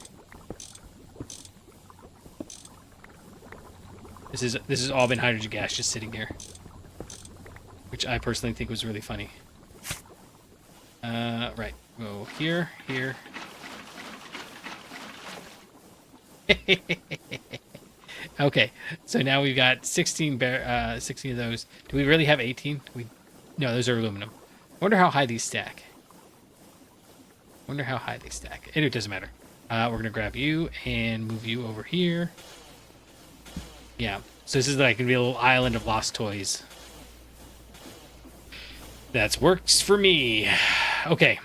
This has all been hydrogen gas just sitting here, which I personally think was really funny. Right. Go here, here. Okay, so now we've got 16 of those. Do we really have 18? No, those are aluminum. I wonder how high these stack. And it doesn't matter. We're gonna grab you and move you over here. Yeah, so this is like gonna be a little island of lost toys. That works for me. Okay,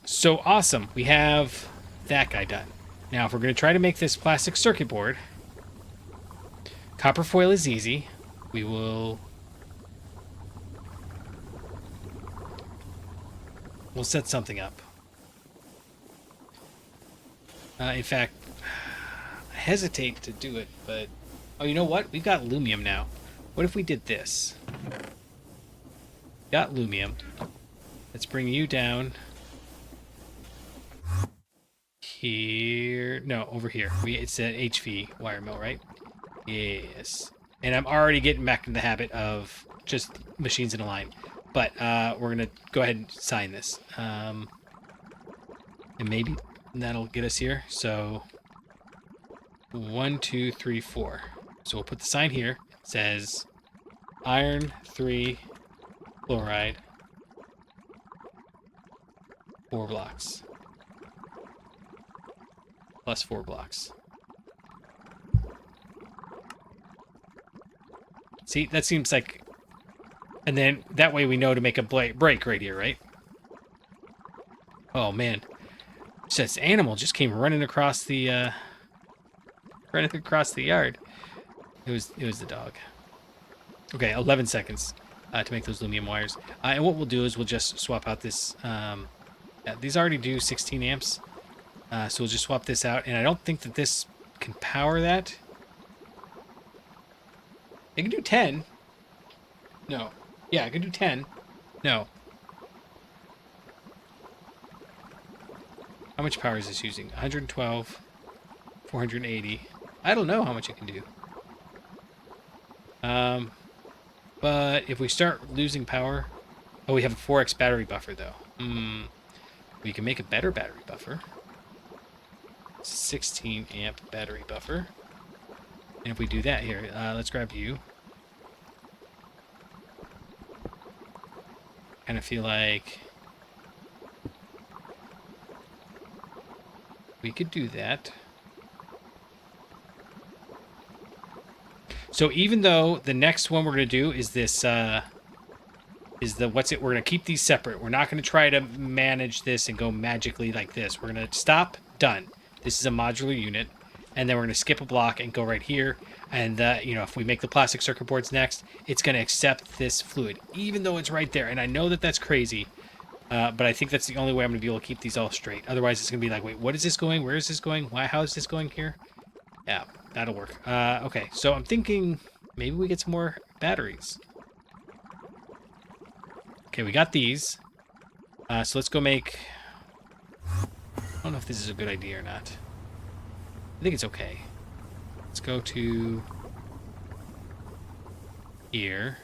so awesome. We have that guy done. Now, if we're gonna try to make this plastic circuit board, copper foil is easy. We'll set something up. In fact, I hesitate to do it, but... Oh, you know what? We've got lumium now. What if we did this? Got lumium. Let's bring you down. Here. No, over here. It's an HV wire mill, right? Yes. And I'm already getting back in the habit of just machines in a line. But we're going to go ahead and sign this. And maybe that'll get us here. So 1, 2, 3, 4. So we'll put the sign here. It says iron 3 fluoride 4 blocks. Plus 4 blocks. See, that seems like... And then that way we know to make a break right here, right? Oh, man. This animal just came running across the yard. It was the dog. Okay, 11 seconds to make those lumium wires. And what we'll do is we'll just swap out this... yeah, these already do 16 amps. So we'll just swap this out. And I don't think that this can power that. It can do 10. No. Yeah, I can do 10. No. How much power is this using? 112, 480. I don't know how much it can do. But if we start losing power... Oh, we have a 4x battery buffer, though. We can make a better battery buffer. 16 amp battery buffer. And if we do that here, let's grab you. Kind of feel like we could do that. So even though the next one we're going to do is this, we're going to keep these separate. We're not going to try to manage this and go magically like this. We're going to stop, done. This is a modular unit. And then we're going to skip a block and go right here. And, you know, if we make the plastic circuit boards next, it's going to accept this fluid, even though it's right there. And I know that that's crazy, But I think that's the only way I'm going to be able to keep these all straight. Otherwise, it's going to be like, wait, what is this going? Where is this going? Why? How is this going here? Yeah, that'll work. Okay, so I'm thinking maybe we get some more batteries. Okay, we got these. So let's go make... I don't know if this is a good idea or not. I think it's okay. Let's go to here.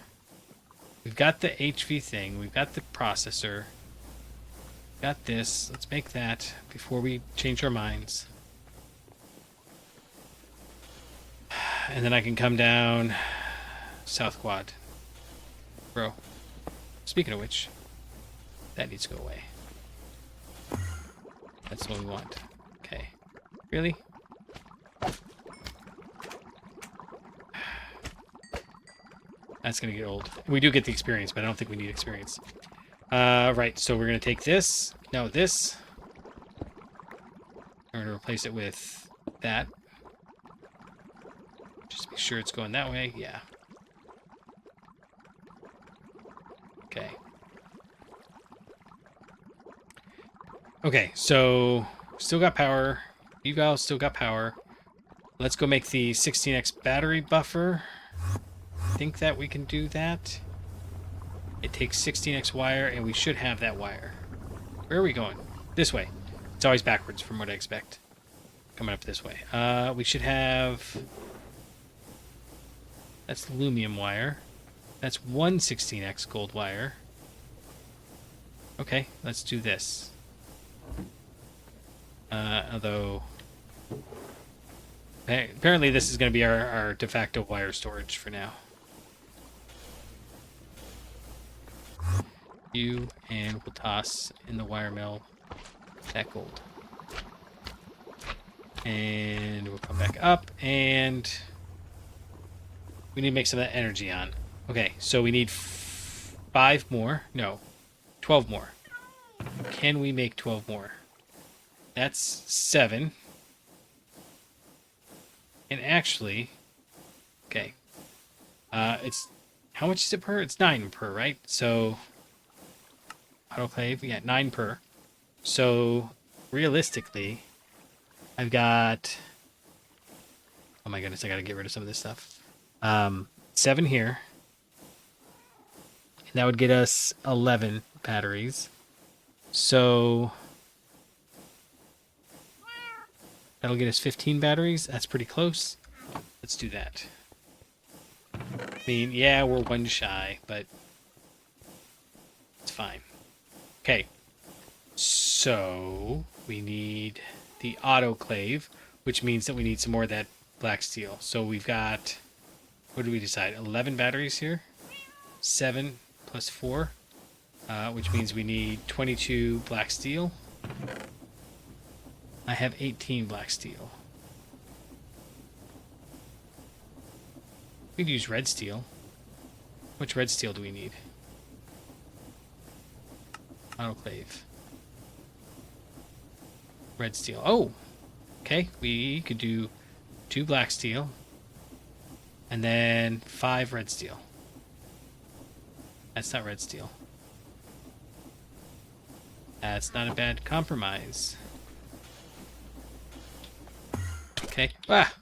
We've got the HV thing. We've got the processor. Got this. Let's make that before we change our minds. And then I can come down South Quad. Bro. Speaking of which, that needs to go away. That's what we want. Okay. Really? That's going to get old. We do get the experience, but I don't think we need experience. Right, so we're going to take this. No, this. We're going to replace it with that. Just be sure it's going that way. Yeah. Okay. Okay, so still got power. You guys still got power. Let's go make the 16x battery buffer. I think that we can do that. It takes 16x wire, and we should have that wire. Where are we going? This way. It's always backwards from what I expect. Coming up this way. We should have... That's aluminum wire. That's one 16x gold wire. Okay, let's do this. Although... Apparently this is going to be our de facto wire storage for now. And we'll toss in the wire mill that gold. And we'll come back up, and we need to make some of that energy on. Okay, so we need 5 more. No, 12 more. Can we make 12 more? That's 7. And actually, okay. It's, how much is it per? It's 9 per, right? So, autoclave, yeah, 9 per. So, realistically, I've got, oh my goodness, I gotta get rid of some of this stuff. 7 here. And that would get us 11 batteries. So, that'll get us 15 batteries. That's pretty close. Let's do that. I mean, yeah, we're 1 shy, but it's fine. Okay. So, we need the autoclave, which means that we need some more of that black steel. So we've got, what did we decide? 11 batteries here. 7 plus 4, which means we need 22 black steel. I have 18 black steel. We could use red steel. How much red steel do we need? Autoclave. Red steel. Oh! Okay, we could do 2 black steel. And then 5 red steel. That's not red steel. That's not a bad compromise. Okay. Ah!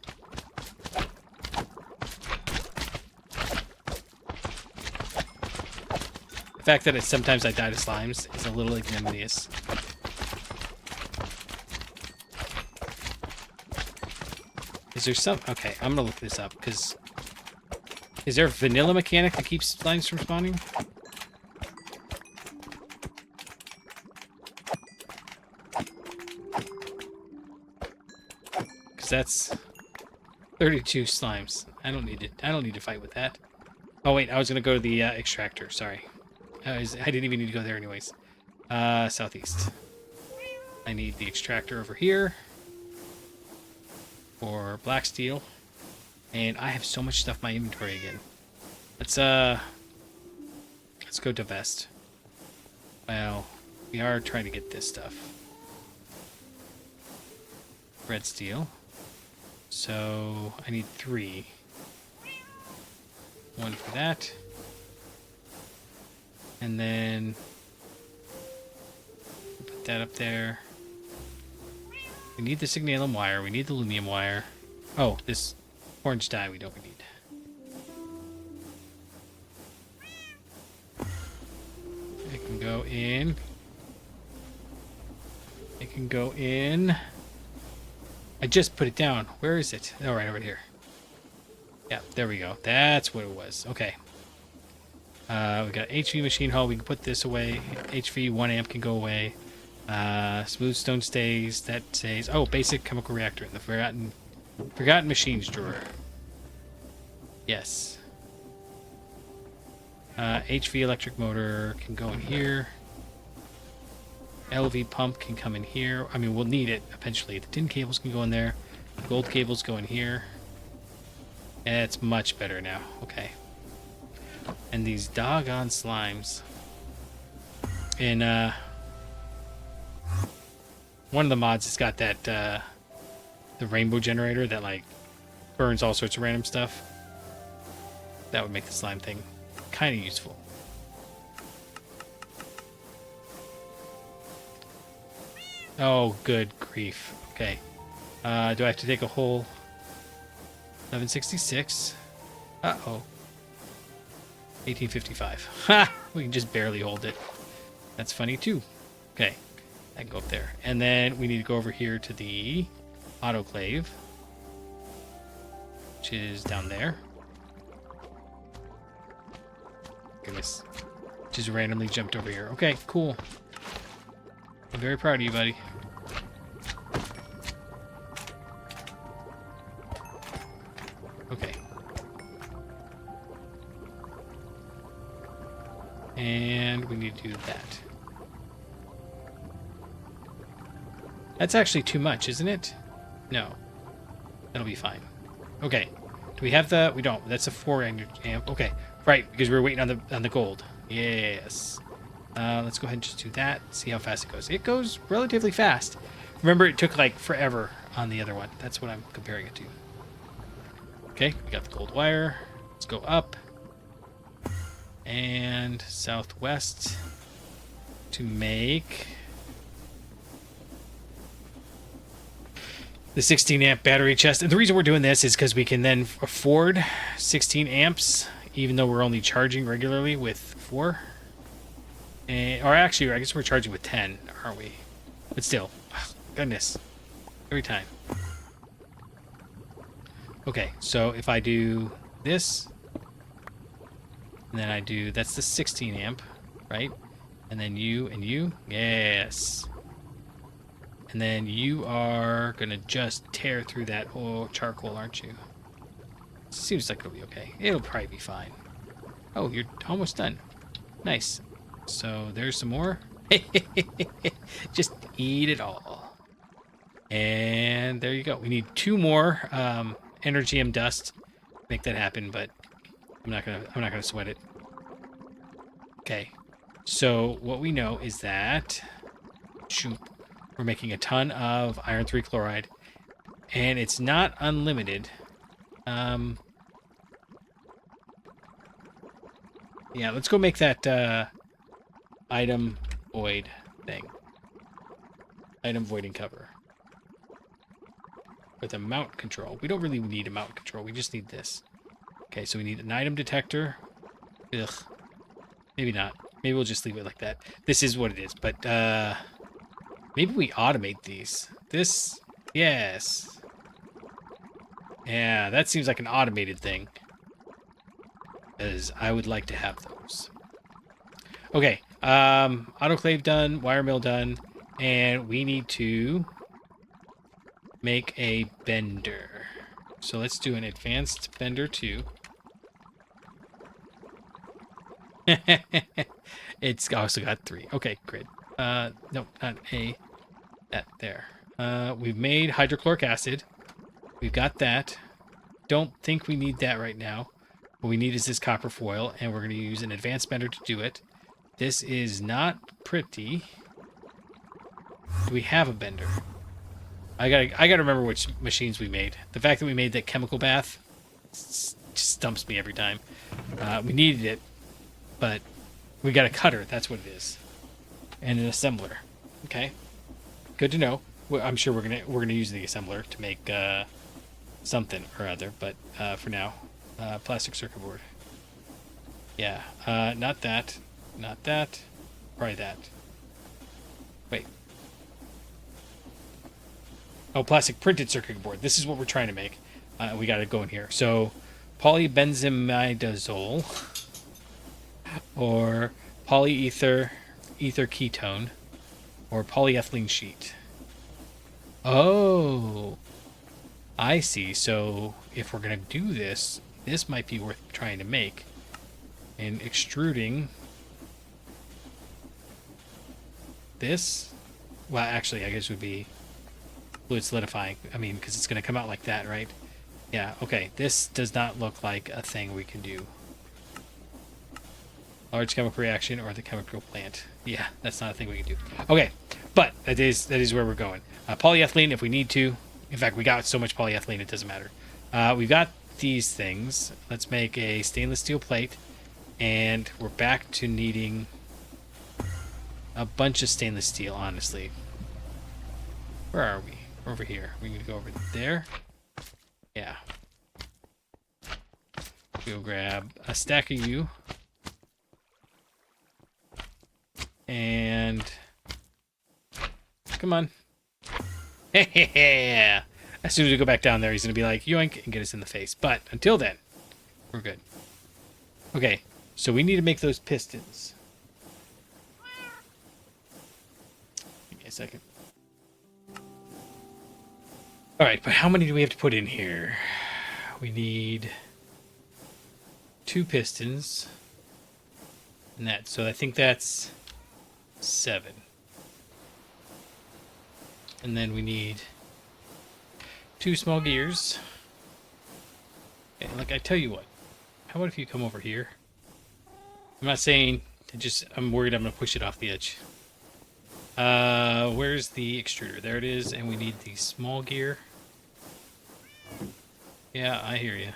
The fact that sometimes I die to slimes is a little ignominious. Is there some... Okay, I'm gonna look this up, because... Is there a vanilla mechanic that keeps slimes from spawning? Because that's 32 slimes. I don't need to fight with that. Oh wait, I was gonna go to the extractor. Sorry, I didn't even need to go there anyways. Southeast. I need the extractor over here for black steel, and I have so much stuff in my inventory again. Let's go divest. Well, we are trying to get this stuff. Red steel. So I need 3. 1 for that. And then Get that up there. We need the signalum wire. We need the lumium wire. Oh, this orange dye we don't need. It can go in. It can go in. I just put it down. Where is it? Oh, right over here. Yeah, there we go. That's what it was. Okay. We got HV machine hull. We can put this away. HV 1 amp can go away. Smooth stone stays. That stays. Oh, basic chemical reactor in the forgotten machines drawer. Yes. HV electric motor can go in here. LV pump can come in here. I mean, we'll need it eventually. The tin cables can go in there. Gold cables go in here. It's much better now. Okay. And these doggone slimes. In one of the mods has got that the rainbow generator that like burns all sorts of random stuff. That would make the slime thing kind of useful. Oh, good grief. Okay. Do I have to take a whole 1166? Uh-oh. 1855. Ha! We can just barely hold it. That's funny, too. Okay. I can go up there. And then we need to go over here to the autoclave, which is down there. Goodness. Just randomly jumped over here. Okay, cool. I'm very proud of you, buddy. Okay. And we need to do that. That's actually too much, isn't it? No. That'll be fine. Okay. Do we have the... We don't. That's a 4 amp. Okay. Right, because we were waiting on the gold. Yes. Let's go ahead and just do that. See how fast it goes. It goes relatively fast. Remember, it took like forever on the other one. That's what I'm comparing it to. Okay, we got the gold wire. Let's go up. And southwest to make the 16 amp battery chest. And the reason we're doing this is because we can then afford 16 amps, even though we're only charging regularly with 4. Or actually, I guess we're charging with 10, aren't we? But still, goodness, every time. Okay, so if I do this, and then I do, that's the 16 amp, right? And then you and you, yes. And then you are gonna just tear through that charcoal, aren't you? Seems like it'll be okay. It'll probably be fine. Oh, you're almost done. Nice. So there's some more. Just eat it all. And there you go. We need 2 more Energium dust to make that happen, but I'm not gonna sweat it. Okay. So what we know is that shoot, we're making a ton of iron 3 chloride, and it's not unlimited. Yeah, let's go make that item void thing. Item voiding cover. With a mount control. We don't really need a mount control. We just need this. Okay, so we need an item detector. Ugh. Maybe not. Maybe we'll just leave it like that. This is what it is. But maybe we automate these. This, yes. Yeah, that seems like an automated thing. Because I would like to have those. Okay, autoclave done, wire mill done, and we need to make a bender. So let's do an advanced bender 2. It's also got 3. Okay, great. No, not A. That there. We've made hydrochloric acid. We've got that. Don't think we need that right now. What we need is this copper foil, and we're going to use an advanced bender to do it. This is not pretty. Do we have a bender? I gotta remember which machines we made. The fact that we made that chemical bath just stumps me every time. We needed it, but we got a cutter. That's what it is, and an assembler. Okay. Good to know. Well, I'm sure we're gonna use the assembler to make something or other, but for now, plastic circuit board. Yeah. Not that. Not that. Probably that. Wait. Oh, plastic printed circuit board. This is what we're trying to make. We got to go in here. So, polybenzimidazole or polyether ether ketone or polyethylene sheet. Oh, I see. So, if we're going to do this, this might be worth trying to make. And extruding this, well, actually, I guess would be fluid solidifying. I mean, because it's going to come out like that, right? Yeah, okay. This does not look like a thing we can do. Large chemical reaction or the chemical plant. Yeah, that's not a thing we can do. Okay, but that is where we're going. Polyethylene, if we need to. In fact, we got so much polyethylene, it doesn't matter. We've got these things. Let's make a stainless steel plate. And we're back to needing a bunch of stainless steel, honestly. Where are we? We're over here. We're going to go over there. Yeah. We'll grab a stack of you. And... come on. Yeah. As soon as we go back down there, he's going to be like, yoink, and get us in the face. But until then, we're good. Okay. So we need to make those pistons. Give me a second. Alright, but how many do we have to put in here? We need 2 pistons. And that, so I think that's 7. And then we need 2 small gears. Okay, like I tell you what. How about if you come over here? I'm not saying, I'm worried I'm going to push it off the edge. Where's the extruder? There it is, and we need the small gear. Yeah, I hear you.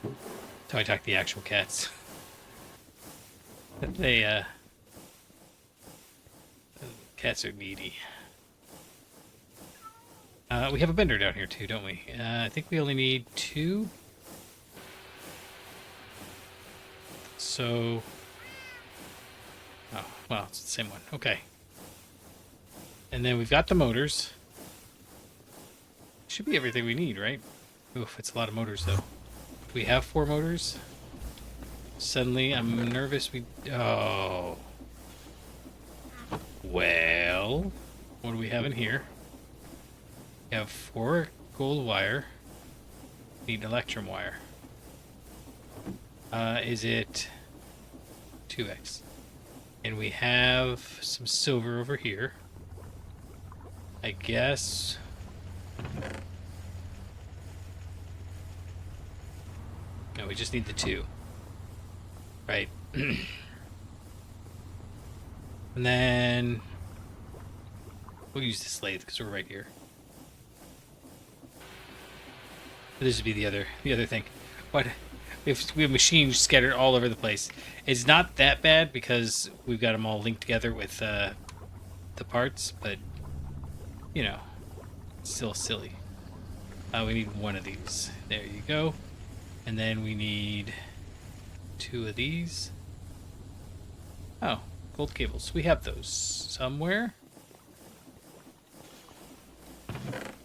That's how I talk to the actual cats. They, cats are needy. We have a bender down here too, don't we? I think we only need 2. So... oh, well, it's the same one. Okay. And then we've got the motors. Should be everything we need, right? Oof, it's a lot of motors, though. We have 4 motors. Suddenly, I'm nervous we... oh. Well... what do we have in here? We have 4 gold wire. Need electrum wire. Is it 2x? And we have some silver over here. I guess... no, we just need the 2. Right. And then... we'll use the lathe because we're right here. This would be the other thing. What? We have machines scattered all over the place. It's not that bad because we've got them all linked together with the parts, but you know, it's still silly. We need 1 of these. There you go. And then we need 2 of these. Oh, gold cables. We have those somewhere.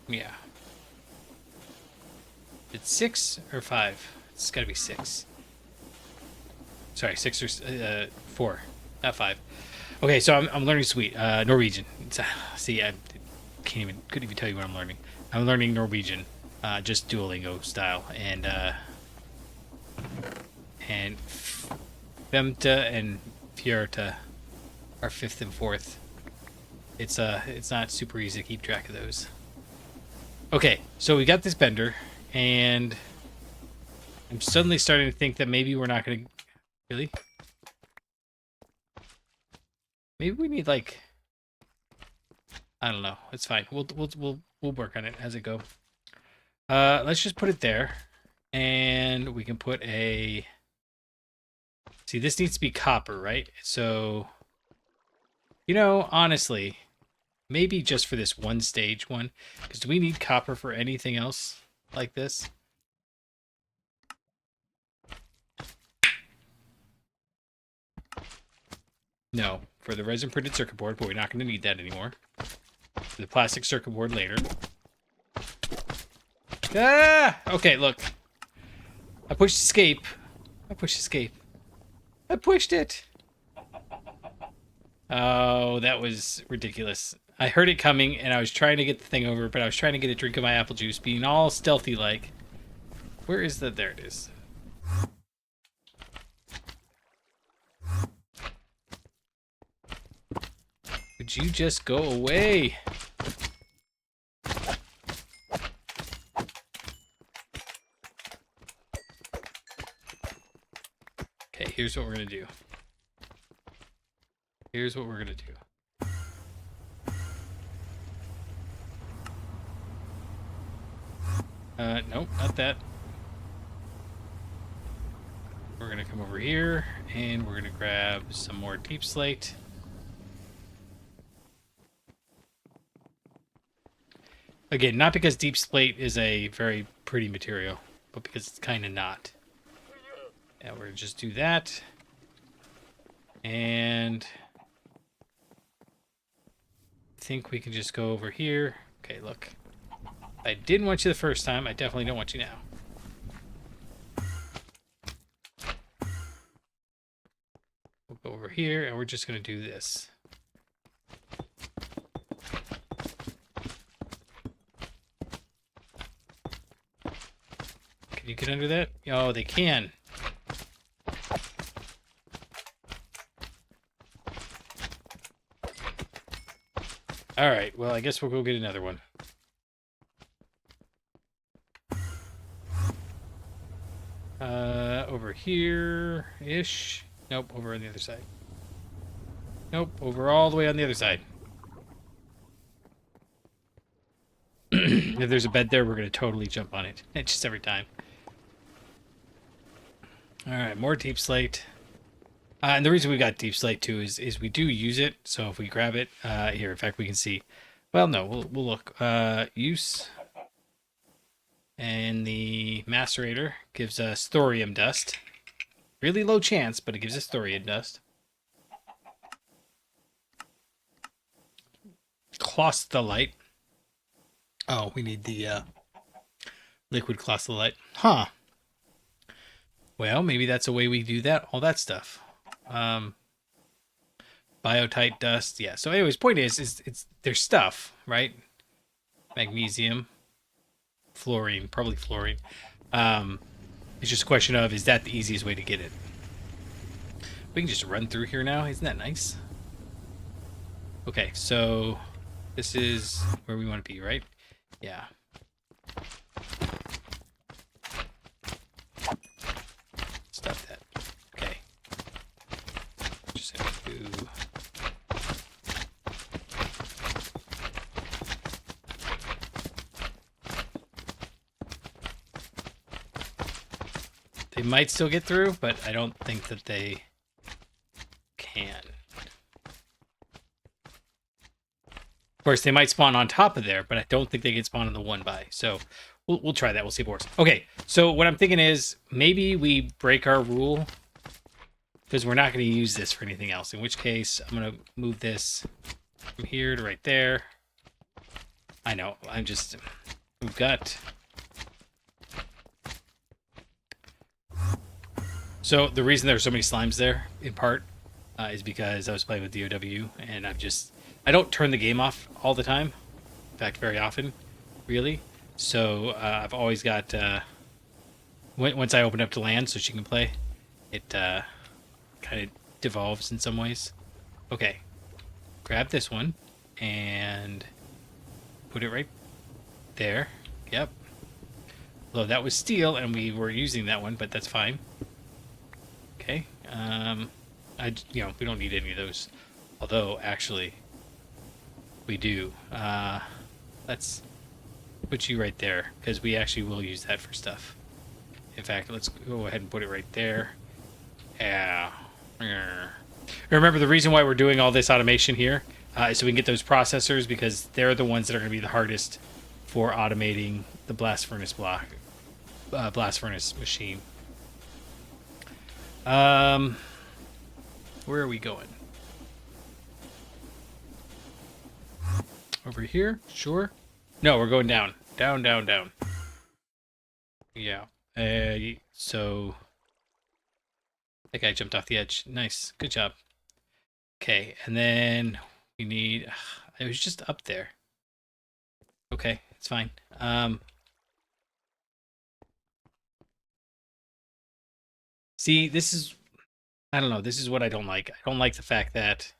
Yeah. It's 6 or 5? It's got to be 6. Sorry, 6 or 4, not 5. Okay, so I'm learning Norwegian. See, I couldn't even tell you what I'm learning. I'm learning Norwegian, just Duolingo style, and femta and fjorta are 5th and 4th. It's not super easy to keep track of those. Okay, so we got this bender, and I'm suddenly starting to think that maybe we're not going to... really? Maybe we need, like... I don't know. It's fine. We'll work on it as it go. Let's just put it there, and we can put a... See, this needs to be copper, right? So, you know, honestly, maybe just for this one stage one. Because do we need copper for anything else like this? No, for the resin printed circuit board, but we're not going to need that anymore. For the plastic circuit board later. Ah! Okay, look. I pushed escape. I pushed escape. I pushed it. Oh, that was ridiculous. I heard it coming, and I was trying to get the thing over, but I was trying to get a drink of my apple juice, being all stealthy-like. Where is the... There it is. Would you just go away? Okay, here's what we're going to do. Here's what we're going to do. Nope, not that. We're going to come over here, and we're going to grab some more deep slate. Again, not because deep slate is a very pretty material, but because it's kind of not. Yeah, we're going to just do that. And I think we can just go over here. Okay, look. I didn't want you the first time. I definitely don't want you now. We'll go over here, and we're just going to do this. Can you get under that? Oh, they can. All right, well, I guess we'll go get another one. Over here-ish. Nope, over on the other side. Nope, over all the way on the other side. If there's a bed there, we're going to totally jump on it. It's just every time. All right, more deep slate. And the reason we got deep slate, too, is we do use it. So if we grab it, here, in fact, we can see. Well, no, we'll look. Use. And the macerator gives us thorium dust. Really low chance, but it gives us thorium dust. Clostolite. Oh, we need the liquid clostolite. Huh. Well, maybe that's a way we do that. All that stuff. Biotite dust. Yeah. So anyways, point is there's stuff, right? Magnesium. Fluorine. Probably fluorine. It's just a question of, is that the easiest way to get it? We can just run through here now. Isn't that nice? Okay, so this is where we want to be, right? Yeah. Stop that. Okay. Just have to... They might still get through, but I don't think that they can. Of course, they might spawn on top of there, but I don't think they can spawn on the one by. So we'll try that. We'll see if it works. Okay, so what I'm thinking is maybe we break our rule because we're not going to use this for anything else. In which case, I'm going to move this from here to right there. I know. We've got... So the reason there are so many slimes there, in part, is because I was playing with DOW, and I don't turn the game off all the time. In fact, very often, really. So I've always got, once I open up to land so she can play, it kind of devolves in some ways. Okay, grab this one, and put it right there. Yep. Although that was steel, and we were using that one, but that's fine. Okay, we don't need any of those. Although, actually, we do. Let's put you right there, because we actually will use that for stuff. In fact, let's go ahead and put it right there. Yeah. Yeah. Remember, the reason why we're doing all this automation here is so we can get those processors, because they're the ones that are going to be the hardest for automating the blast furnace machine. Where are we going? Over here? Sure. No, we're going down. Down, down, down. Yeah. So that guy jumped off the edge. Nice. Good job. Okay, and then we need... it was just up there. Okay, it's fine. See, this is... I don't know. This is what I don't like. I don't like the fact that...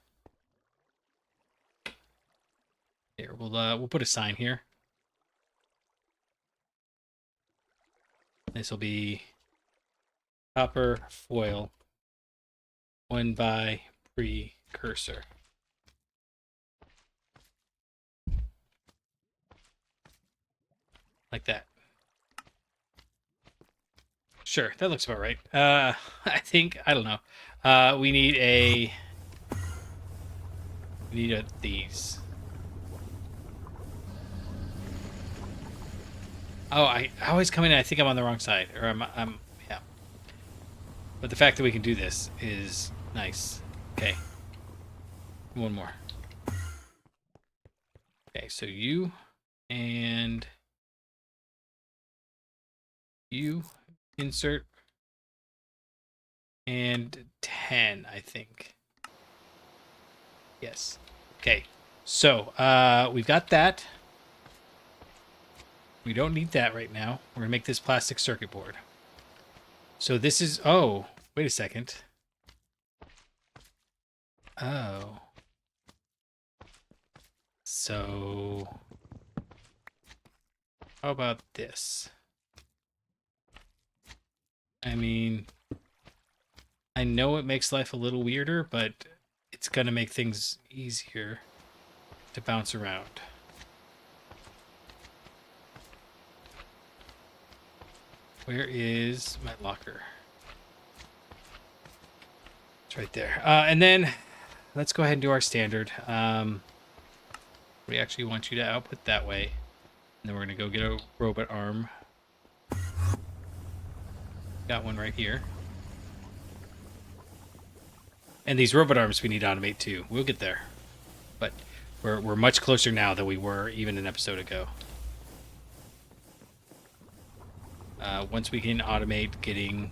Here, we'll put a sign here. This will be copper foil 1 by precursor. Like that. Sure, that looks about right. I think, I don't know. We need these. Oh, I always come in and I think I'm on the wrong side. Or yeah. But the fact that we can do this is nice. Okay. One more. Okay, so you and you insert and 10, I think. Yes. Okay. So, we've got that. We don't need that right now. We're going to make this plastic circuit board. So this is... Oh, wait a second. Oh. So... How about this? I mean... I know it makes life a little weirder, but it's going to make things easier to bounce around. Where is my locker? It's right there. And then let's go ahead and do our standard. We actually want you to output that way. And then we're going to go get a robot arm. Got one right here. And these robot arms we need to automate too. We'll get there. But we're much closer now than we were even an episode ago. Once we can automate getting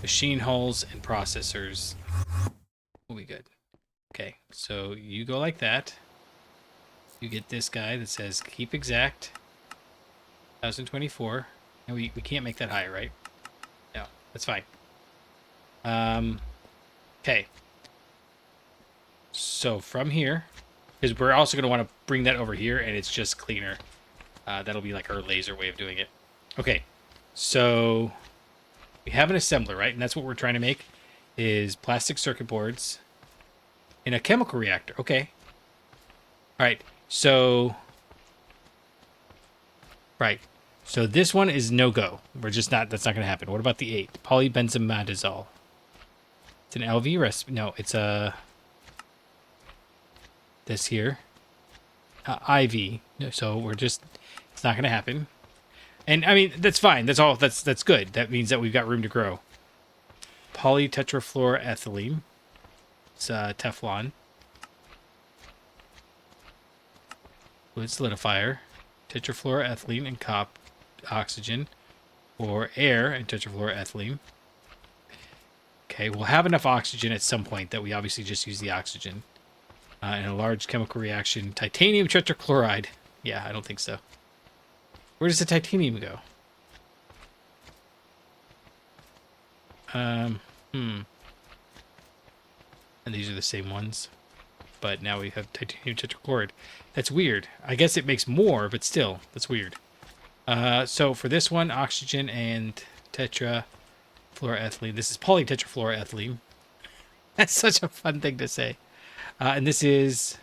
machine hulls and processors, we'll be good. Okay, so you go like that. You get this guy that says keep exact 1024. And we can't make that higher, right? No, that's fine. Okay. So from here, because we're also going to want to bring that over here, and it's just cleaner. That'll be like our laser way of doing it. Okay, so we have an assembler, right? And that's what we're trying to make, is plastic circuit boards in a chemical reactor. Okay. All right, so... Right. So this one is no-go. We're just not... That's not going to happen. What about the 8? Polybenzimidazole. It's an LV recipe. No, it's a... This here. IV. So we're just... It's not going to happen. And, I mean, that's fine. That's all. That's good. That means that we've got room to grow. Polytetrafluoroethylene. It's Teflon. Fluid solidifier. Tetrafluoroethylene and oxygen. Or air and tetrafluoroethylene. Okay, we'll have enough oxygen at some point that we obviously just use the oxygen. In a large chemical reaction. Titanium tetrachloride. Yeah, I don't think so. Where does the titanium go? And these are the same ones. But now we have titanium tetrachloride. That's weird. I guess it makes more, but still, that's weird. So for this one, oxygen and tetrafluoroethylene. This is polytetrafluoroethylene. That's such a fun thing to say. And this is...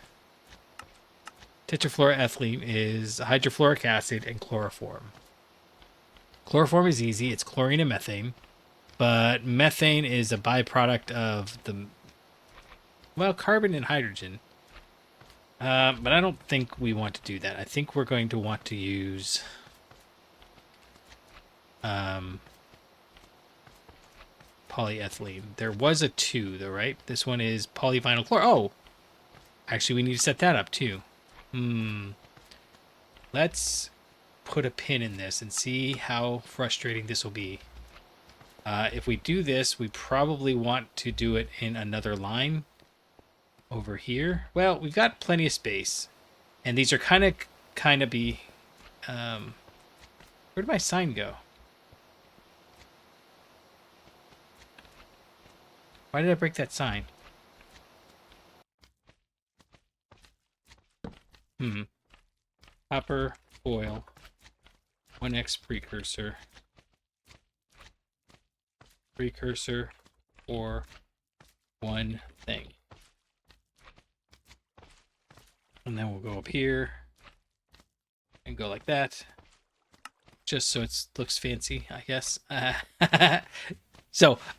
Tetrafluoroethylene is hydrofluoric acid and chloroform. Chloroform is easy. It's chlorine and methane. but methane is a byproduct of the, well, carbon and hydrogen. But I don't think we want to do that. I think we're going to want to use polyethylene. There was a 2, though, right? This one is polyvinyl chloride. Oh! Actually, we need to set that up, too. Let's put a pin in this and see how frustrating this will be. If we do this, we probably want to do it in another line over here. Well, we've got plenty of space. And these are kind of be... where did my sign go? Why did I break that sign? Copper, foil, 1x precursor. Precursor for one thing. And then we'll go up here and go like that. Just so it looks fancy, I guess. So, it's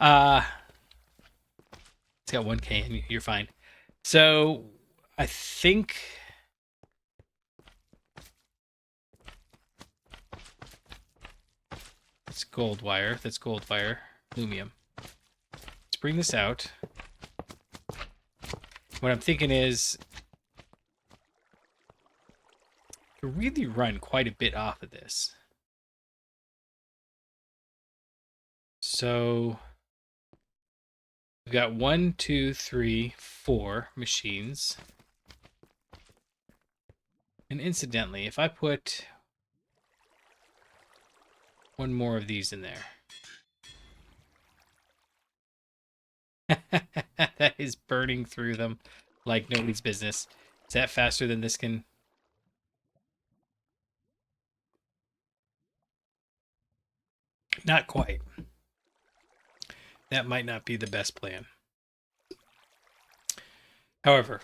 got 1K and you're fine. So, I think... It's gold wire. That's gold wire. Aluminum. Let's bring this out. What I'm thinking is... to really run quite a bit off of this. So... we've got 1, 2, 3, 4 machines. And incidentally, if I put one more of these in there. That is burning through them like nobody's business. Is that faster than this can? Not quite. That might not be the best plan. However,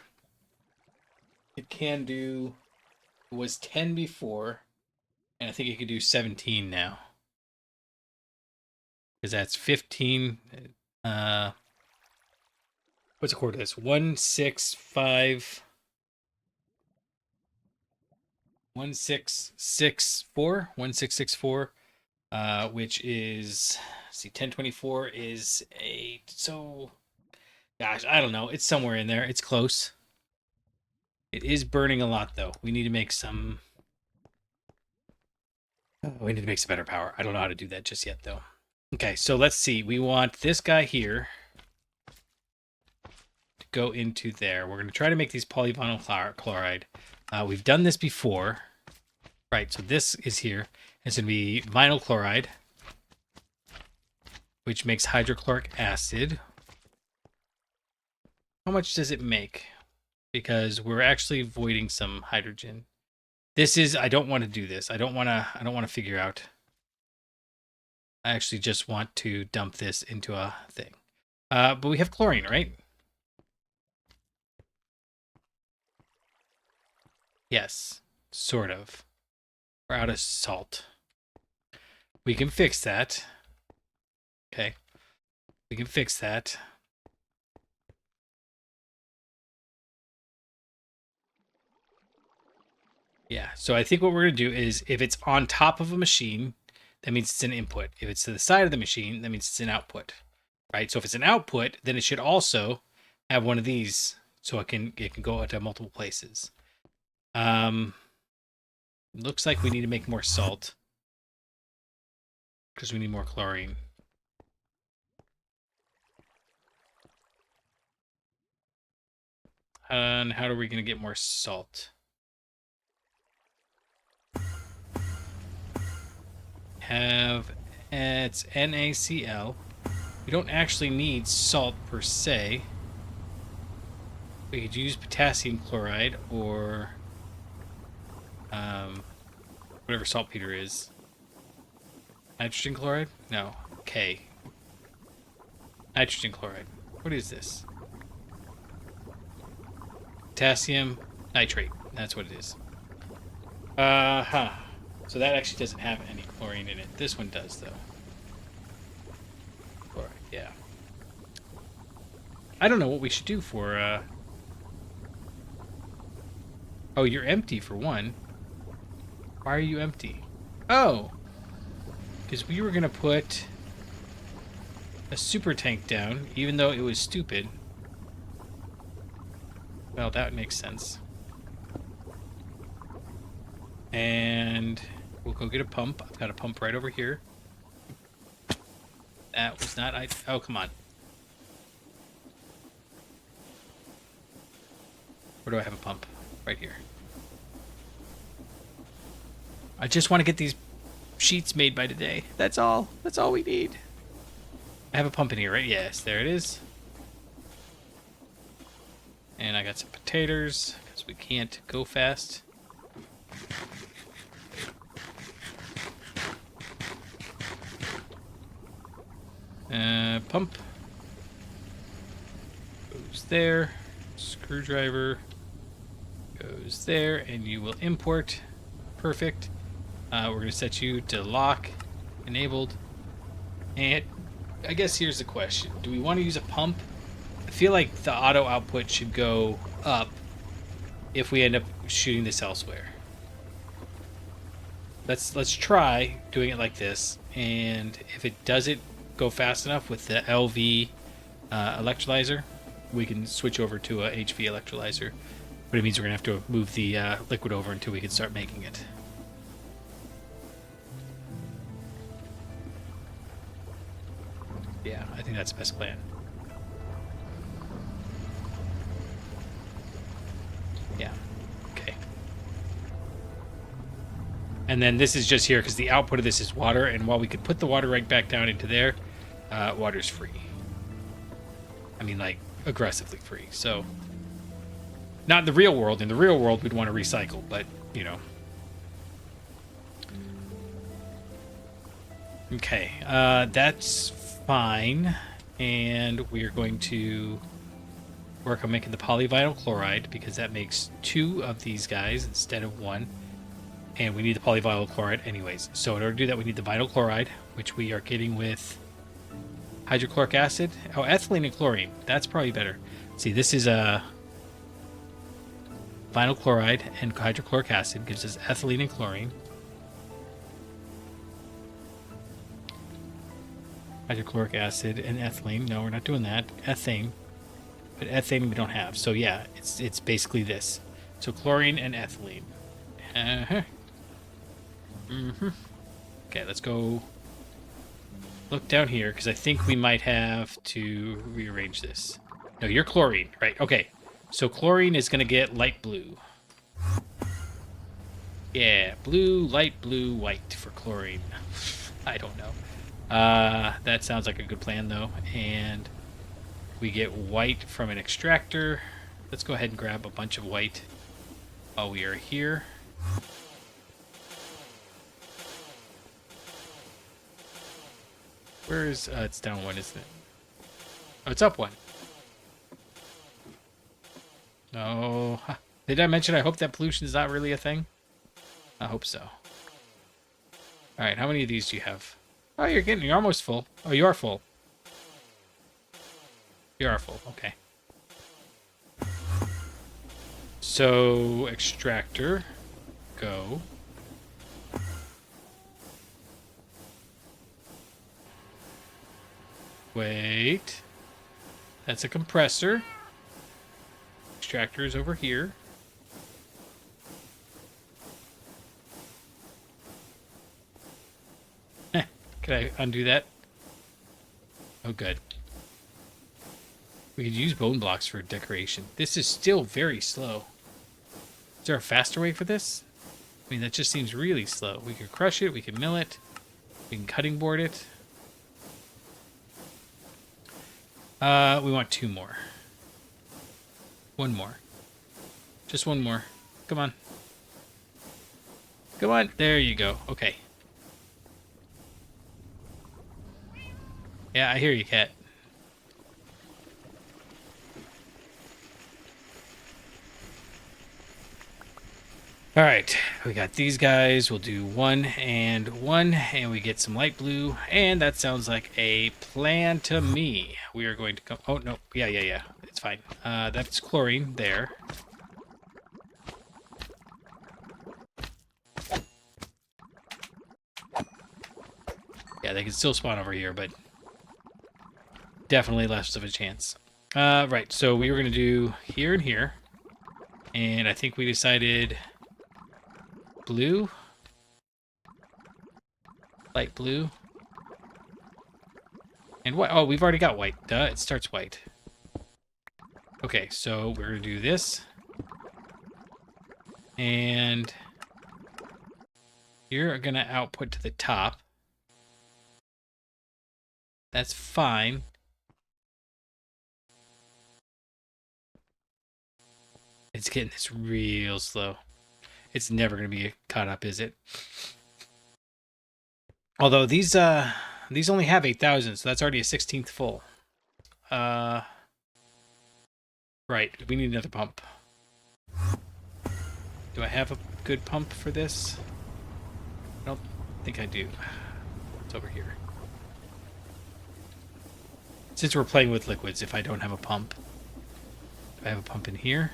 it can do... it was 10 before, and I think it could do 17 now. Because that's 15... what's a quarter of this? 165... 1664? 1664, which is... see, 1024 is a... so... gosh, I don't know. It's somewhere in there. It's close. It is burning a lot, though. We need to make some... we need to make some better power. I don't know how to do that just yet, though. Okay, so let's see. We want this guy here to go into there. We're going to try to make these polyvinyl chloride. We've done this before. Right, so this is here. It's going to be vinyl chloride, which makes hydrochloric acid. How much does it make? Because we're actually voiding some hydrogen. This is... I don't want to do this. I don't want to figure out... I actually just want to dump this into a thing. But we have chlorine, right? Yes, sort of. We're out of salt. We can fix that. Okay. We can fix that. Yeah, so I think what we're going to do is, if it's on top of a machine, that means it's an input. If it's to the side of the machine, that means it's an output, right? So if it's an output, then it should also have one of these, so it can go to multiple places. Looks like we need to make more salt, because we need more chlorine. And how are we going to get more salt? It's NaCl. We don't actually need salt per se. We could use potassium chloride or whatever saltpeter is. Nitrogen chloride? No. K. Nitrogen chloride. What is this? Potassium nitrate. That's what it is. So that actually doesn't have any chlorine in it. This one does, though. Yeah. I don't know what we should do for, Oh, you're empty for one. Why are you empty? Oh! Because we were going to put a super tank down, even though it was stupid. Well, that makes sense. And we'll go get a pump. I've got a pump right over here. That was not... Oh, come on. Where do I have a pump? Right here. I just want to get these sheets made by today. That's all. That's all we need. I have a pump in here, right? Yes, there it is. And I got some potatoes, because we can't go fast. Pump. Goes there. Screwdriver. Goes there, and you will import. Perfect. We're going to set you to lock. Enabled. And I guess here's the question. Do we want to use a pump? I feel like the auto output should go up if we end up shooting this elsewhere. Let's try doing it like this, and if it doesn't go fast enough with the LV electrolyzer, we can switch over to a HV electrolyzer. But it means we're gonna have to move the liquid over until we can start making it. Yeah, I think that's the best plan. Yeah. Okay. And then this is just here because the output of this is water, and while we could put the water right back down into there, water's free. I mean, like, aggressively free. So, not in the real world. In the real world, we'd want to recycle, but, you know. Okay, that's fine. And we're going to work on making the polyvinyl chloride, because that makes 2 of these guys instead of 1. And we need the polyvinyl chloride anyways. So in order to do that, we need the vinyl chloride, which we are getting with hydrochloric acid. Oh, ethylene and chlorine. That's probably better. See, this is a vinyl chloride and hydrochloric acid. Gives us ethylene and chlorine. Hydrochloric acid and ethylene. No, we're not doing that. Ethane. But ethane we don't have. So yeah, it's basically this. So chlorine and ethylene. Okay, let's go look down here, because I think we might have to rearrange this. No, you're chlorine, right? Okay, so chlorine is going to get light blue. Yeah, blue, light blue, white for chlorine. I don't know. That sounds like a good plan, though. And we get white from an extractor. Let's go ahead and grab a bunch of white while we are here. Where is... it's down 1, isn't it? Oh, it's up 1. No. Did I mention I hope that pollution is not really a thing? I hope so. Alright, how many of these do you have? Oh, you're almost full. Oh, you are full. You are full, okay. So, extractor, go. Wait. That's a compressor. Extractor is over here. Can I undo that? Oh, good. We could use bone blocks for decoration. This is still very slow. Is there a faster way for this? I mean, that just seems really slow. We could crush it. We can mill it. We can cutting board it. We want 2 more. 1 more. Just 1 more. Come on. Come on. There you go. Okay. Yeah, I hear you, cat. All right, we got these guys. We'll do 1 and 1, and we get some light blue, and that sounds like a plan to me. We are going to come. Oh no, yeah. It's fine. That's chlorine there. Yeah, they can still spawn over here, but definitely less of a chance. Right, so we were going to do here and here. And I think we decided blue. Light blue. And what? Oh, we've already got white. Duh, it starts white. Okay, so we're going to do this. And you're going to output to the top. That's fine. It's getting this real slow. It's never going to be caught up, is it? Although these only have 8,000, so that's already a 16th full. Right, we need another pump. Do I have a good pump for this? I don't think I do. It's over here. Since we're playing with liquids, if I don't have a pump. Do I have a pump in here?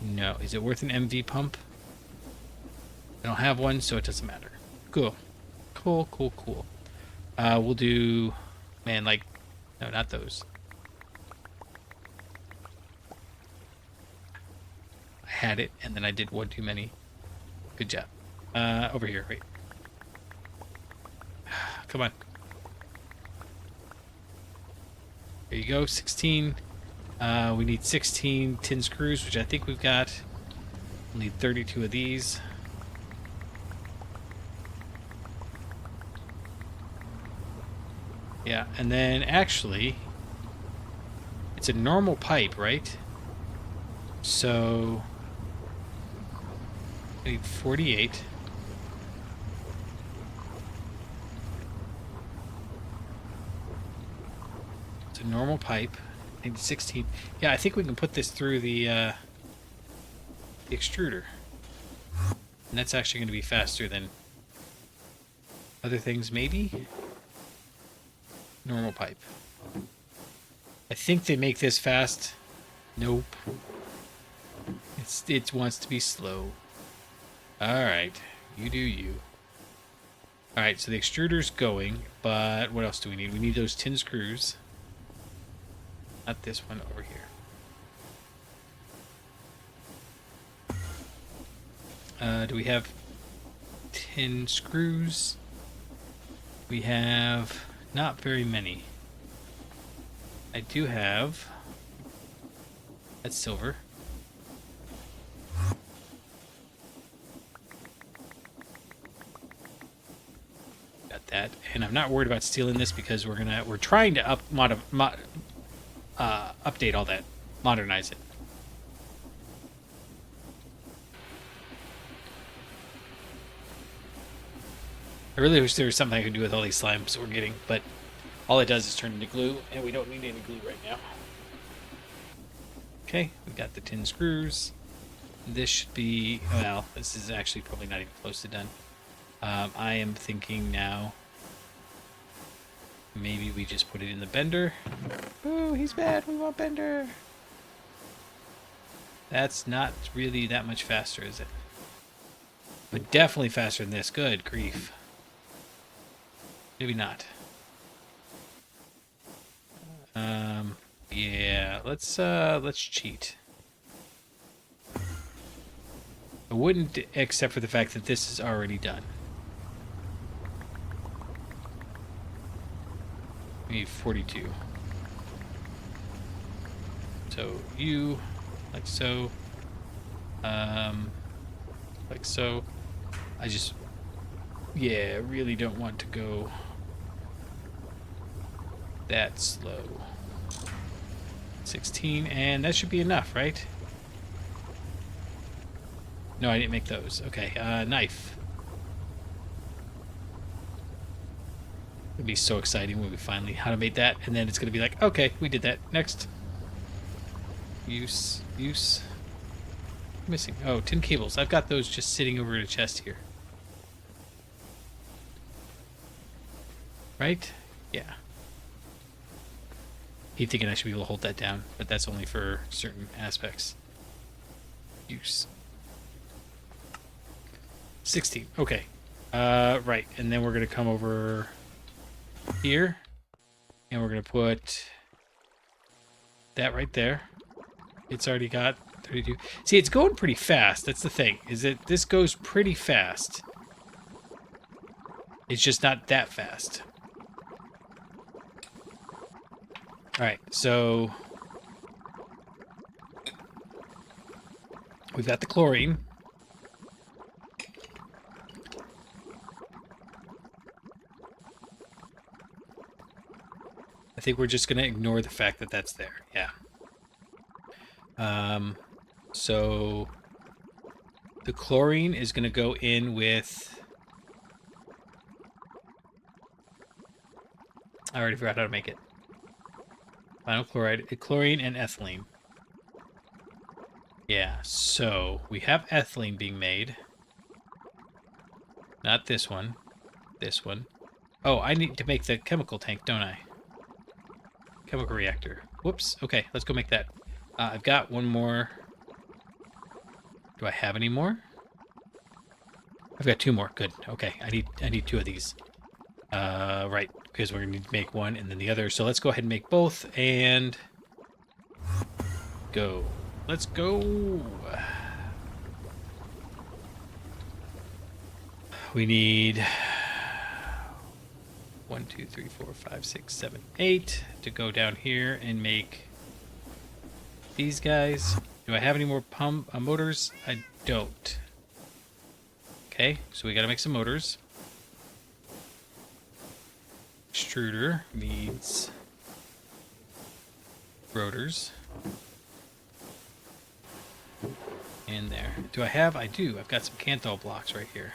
No. Is it worth an MV pump? I don't have one, so it doesn't matter. Cool. Cool. We'll do... Man, like... No, not those. I had it, and then I did one too many. Good job. Over here, wait. Come on. There you go, 16. We need 16 tin screws, which I think we've got. We'll need 32 of these. Yeah, and then actually, it's a normal pipe, right? So, I need 48. It's a normal pipe. I need 16. Yeah, I think we can put this through the extruder. And that's actually going to be faster than other things, maybe? Normal pipe. I think they make this fast. Nope. It wants to be slow. Alright. You do you. Alright, so the extruder's going, but what else do we need? We need those tin screws. Not this one over here. Do we have tin screws? We have not very many. I do have... That's silver. Got that. And I'm not worried about stealing this because we're trying to update all that. Modernize it. I really wish there was something I could do with all these slimes that we're getting, but all it does is turn into glue, and we don't need any glue right now. Okay, we got the tin screws. This should be, well, this is actually probably not even close to done. I am thinking now, maybe we just put it in the bender. Ooh, he's bad, we want bender. That's not really that much faster, is it? But definitely faster than this. Good grief. Maybe not. Yeah, let's cheat. I wouldn't, except for the fact that this is already done. We need 42. So you, like so, like so. I just, yeah, really don't want to go that slow. 16, and that should be enough, right? No, I didn't make those. Okay, knife. It'll be so exciting when we finally automate that, and then it's going to be like, okay, we did that. Next. Use. missing? Oh, tin cables. I've got those just sitting over in a chest here. Right? Yeah. He's thinking I should be able to hold that down, but that's only for certain aspects. Use. 16. Okay. Right. And then we're going to come over here. And we're going to put that right there. It's already got 32. See, it's going pretty fast. That's the thing. Is that this goes pretty fast. It's just not that fast. Alright, so we've got the chlorine. I think we're just going to ignore the fact that that's there. Yeah. So the chlorine is going to go in with... I already forgot how to make it. Vinyl chloride, chlorine, and ethylene. Yeah, so we have ethylene being made. Not this one. This one. Oh, I need to make the chemical tank, don't I? Chemical reactor. Whoops. Okay, let's go make that. I've got one more. Do I have any more? I've got two more. Good. Okay, I need two of these. Right, because we're going to need to make one and then the other. So let's go ahead and make both and go. Let's go. We need 1, 2, 3, 4, 5, 6, 7, 8 to go down here and make these guys. Do I have any more motors? I don't. Okay, so we got to make some motors. Extruder needs rotors. In there. Do I have? I do. I've got some Kanthal blocks right here.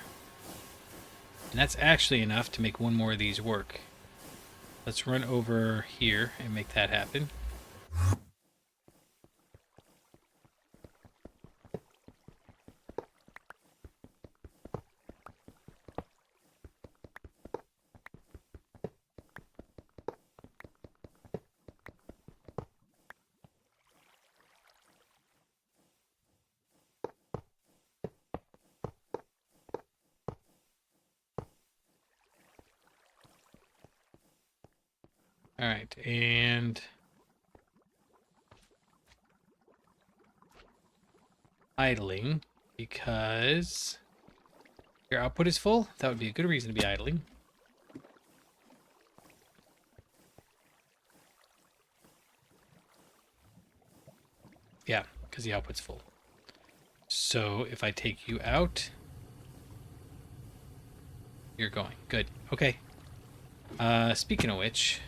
And that's actually enough to make one more of these work. Let's run over here and make that happen. All right, and idling because your output is full. That would be a good reason to be idling. Yeah, because the output's full. So if I take you out, you're going. Good. Okay. Speaking of which,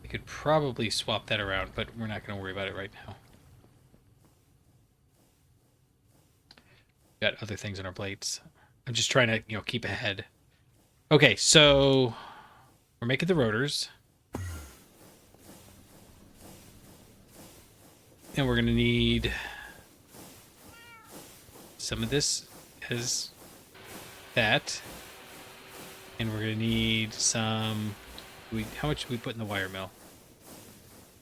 I could probably swap that around, but we're not going to worry about it right now. Got other things on our plates. I'm just trying to, keep ahead. Okay, so we're making the rotors. And we're going to need some of this as that. And we're going to need some... how much do we put in the wire mill?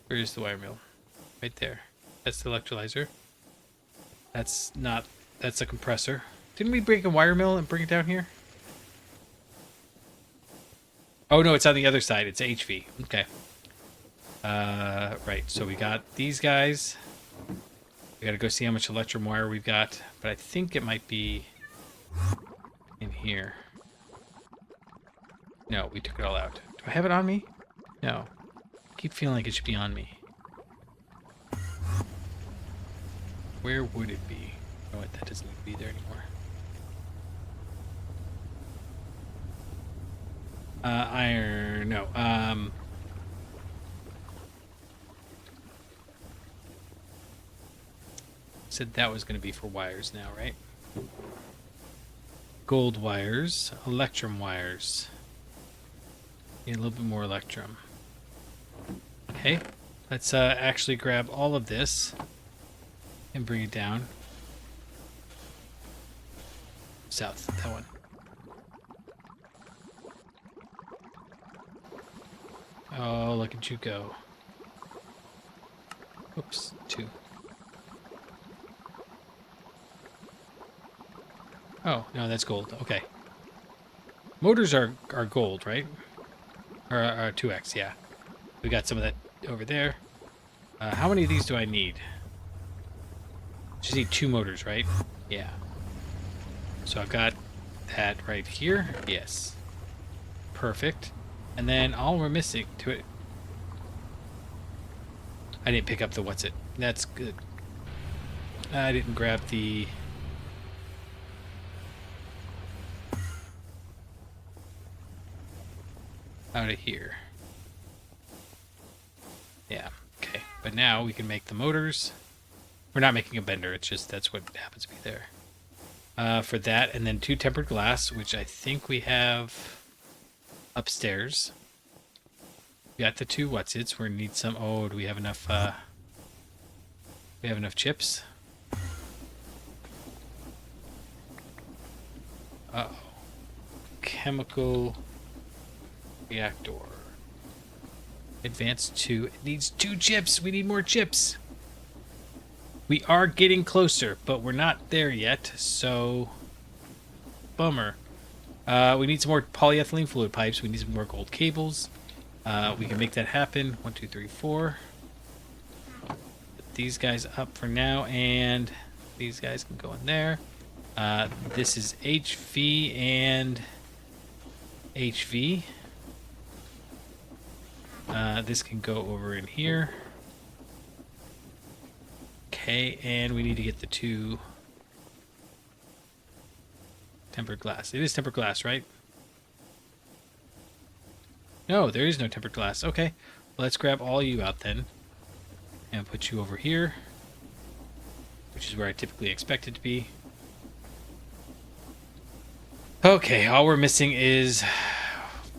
Where is the wire mill? Right there. That's the electrolyzer. That's not... That's a compressor. Didn't we break a wire mill and bring it down here? Oh, no, it's on the other side. It's HV. Okay. Right, so we got these guys. We got to go see how much electrum wire we've got. But I think it might be in here. No, we took it all out. Do I have it on me? No. I keep feeling like it should be on me. Where would it be? You know what? That doesn't need to be there anymore. Iron... No. Said that was going to be for wires now, right? Gold wires. Electrum wires. Need a little bit more electrum. Okay. Let's actually grab all of this and bring it down. South, that one. Oh, look at you go. Oops, 2. Oh, no, that's gold. Okay. Motors are gold, right? Or 2x, yeah. We got some of that over there. How many of these do I need? Just need 2 motors, right? Yeah. So I've got that right here. Yes. Perfect. And then all we're missing to it... I didn't pick up the what's it. That's good. I didn't grab the... out of here. Yeah, okay. But now we can make the motors. We're not making a bender, it's just that's what happens to be there. For that, and then 2 tempered glass, which I think we have upstairs. We got the 2 what's-its. We're gonna need some... Oh, do we have enough, we have enough chips? Uh-oh. Chemical reactor. Advanced 2. It needs 2 chips. We need more chips. We are getting closer, but we're not there yet, so... Bummer. We need some more polyethylene fluid pipes. We need some more gold cables. We can make that happen. 1, 2, 3, 4. Put these guys up for now, and these guys can go in there. This is HV and HV. This can go over in here. Okay, and we need to get the 2 tempered glass. It is tempered glass, right? No, there is no tempered glass. Okay, well, let's grab all you out then. And put you over here, which is where I typically expect it to be. Okay, all we're missing is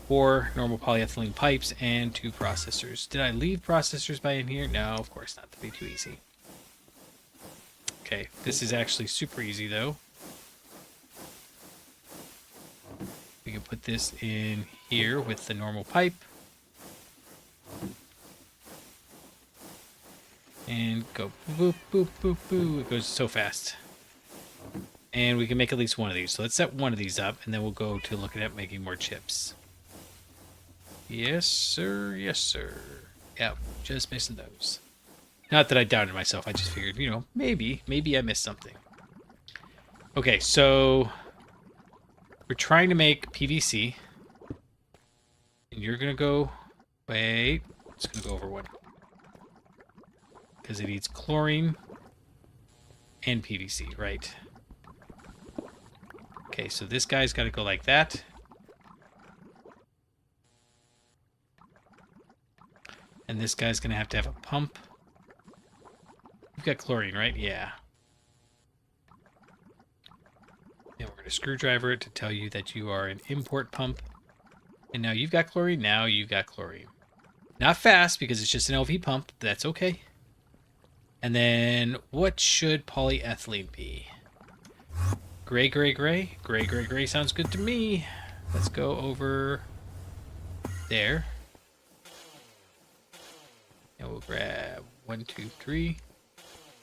4 normal polyethylene pipes and 2 processors. Did I leave processors by in here? No, of course not. That'd be too easy. Okay, this is actually super easy though. We can put this in here with the normal pipe. And go boop, boop, boop, boop. It goes so fast. And we can make at least one of these. So let's set one of these up, and then we'll go to looking at making more chips. Yes, sir. Yes, sir. Yeah, just missing those. Not that I doubted myself. I just figured, you know, maybe I missed something. Okay, so we're trying to make PVC. And you're going to go... Wait. It's going to go over one. Because it needs chlorine and PVC, right? Okay, so this guy's got to go like that. And this guy's going to have a pump. You've got chlorine, right? Yeah. And we're going to screwdriver it to tell you that you are an import pump. And now you've got chlorine. Now you've got chlorine. Not fast because it's just an LV pump. That's okay. And then what should polyethylene be? Gray, gray, gray. Gray, gray, gray sounds good to me. Let's go over there. And we'll grab 1, 2, 3.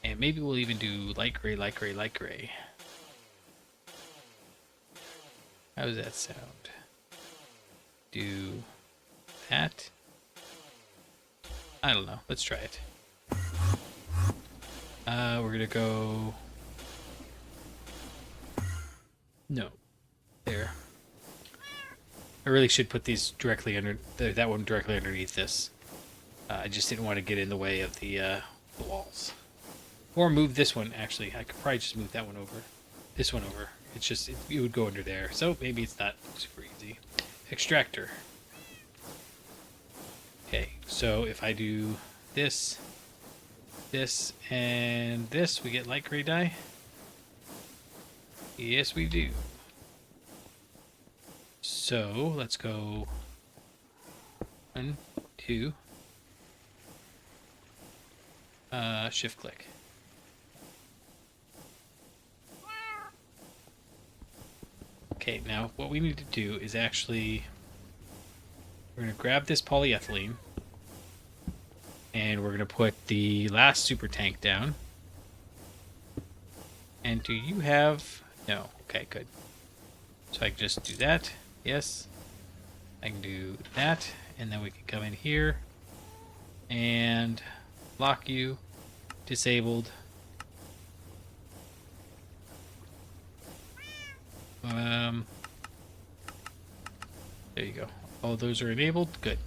And maybe we'll even do light gray, light gray, light gray. How does that sound? Do that. I don't know. Let's try it. We're gonna go... No. There. I really should put these directly under... that one directly underneath this. I just didn't want to get in the way of the walls. Or move this one, actually. I could probably just move that one over. This one over. It's just... it would go under there. So maybe it's not super easy. Extractor. Okay, so if I do this, this, and this, we get light gray dye. Yes, we do. So let's go 1, 2, shift click. Okay, now what we need to do is actually... We're going to grab this polyethylene. And we're going to put the last super tank down. And do you have... No. Okay, good. So I can just do that. Yes. I can do that. And then we can come in here. And lock you. Disabled. There you go. All those are enabled. Good.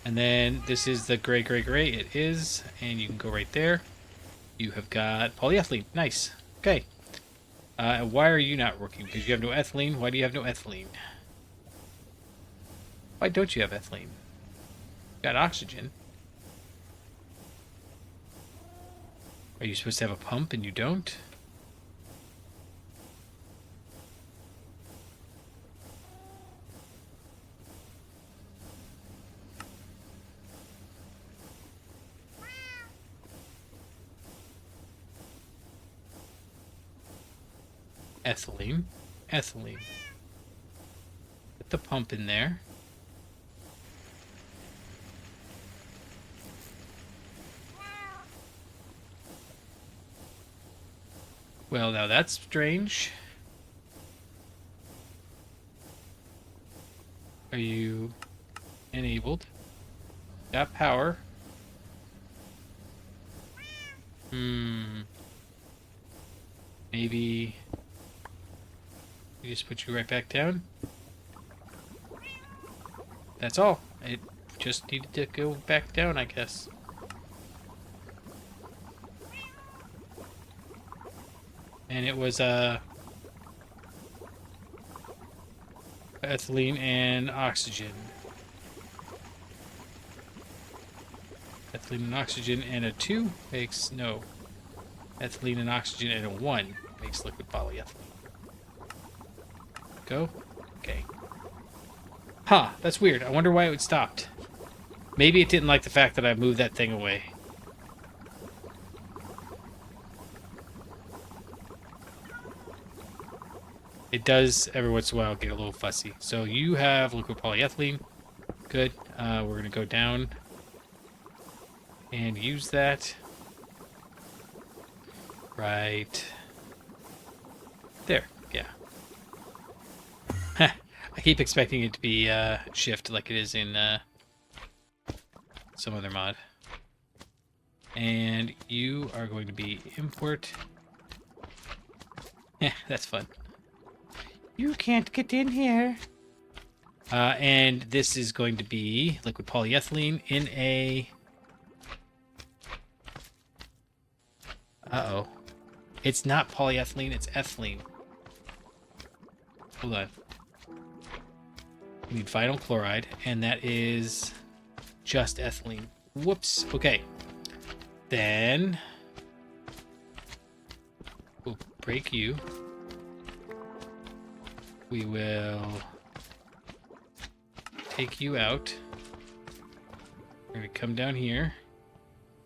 And then this is the gray. It is. And you can go right there. You have got polyethylene. Nice. Okay. Why are you not working? Because you have no ethylene. Why do you have no ethylene? Why don't you have ethylene? You got oxygen. Are you supposed to have a pump and you don't? Ethylene. Ethylene. Put the pump in there. Well, now that's strange. Are you enabled? Got power. Maybe we just put you right back down. That's all. It just needed to go back down, I guess. And it was ethylene and oxygen. Ethylene and oxygen and a 2 makes no. Ethylene and oxygen and a 1 makes liquid polyethylene. Go. Okay. Huh, that's weird. I wonder why it stopped. Maybe it didn't like the fact that I moved that thing away. It does every once in a while get a little fussy. So you have liquid polyethylene. Good. We're going to go down and use that. Right there. Yeah. I keep expecting it to be shift like it is in some other mod. And you are going to be import. Yeah, that's fun. You can't get in here. And this is going to be liquid polyethylene in a... Uh-oh. It's not polyethylene, it's ethylene. Hold on. We need vinyl chloride, and that is just ethylene. Whoops. Okay. Then we'll break you. We will take you out. We're going to come down here.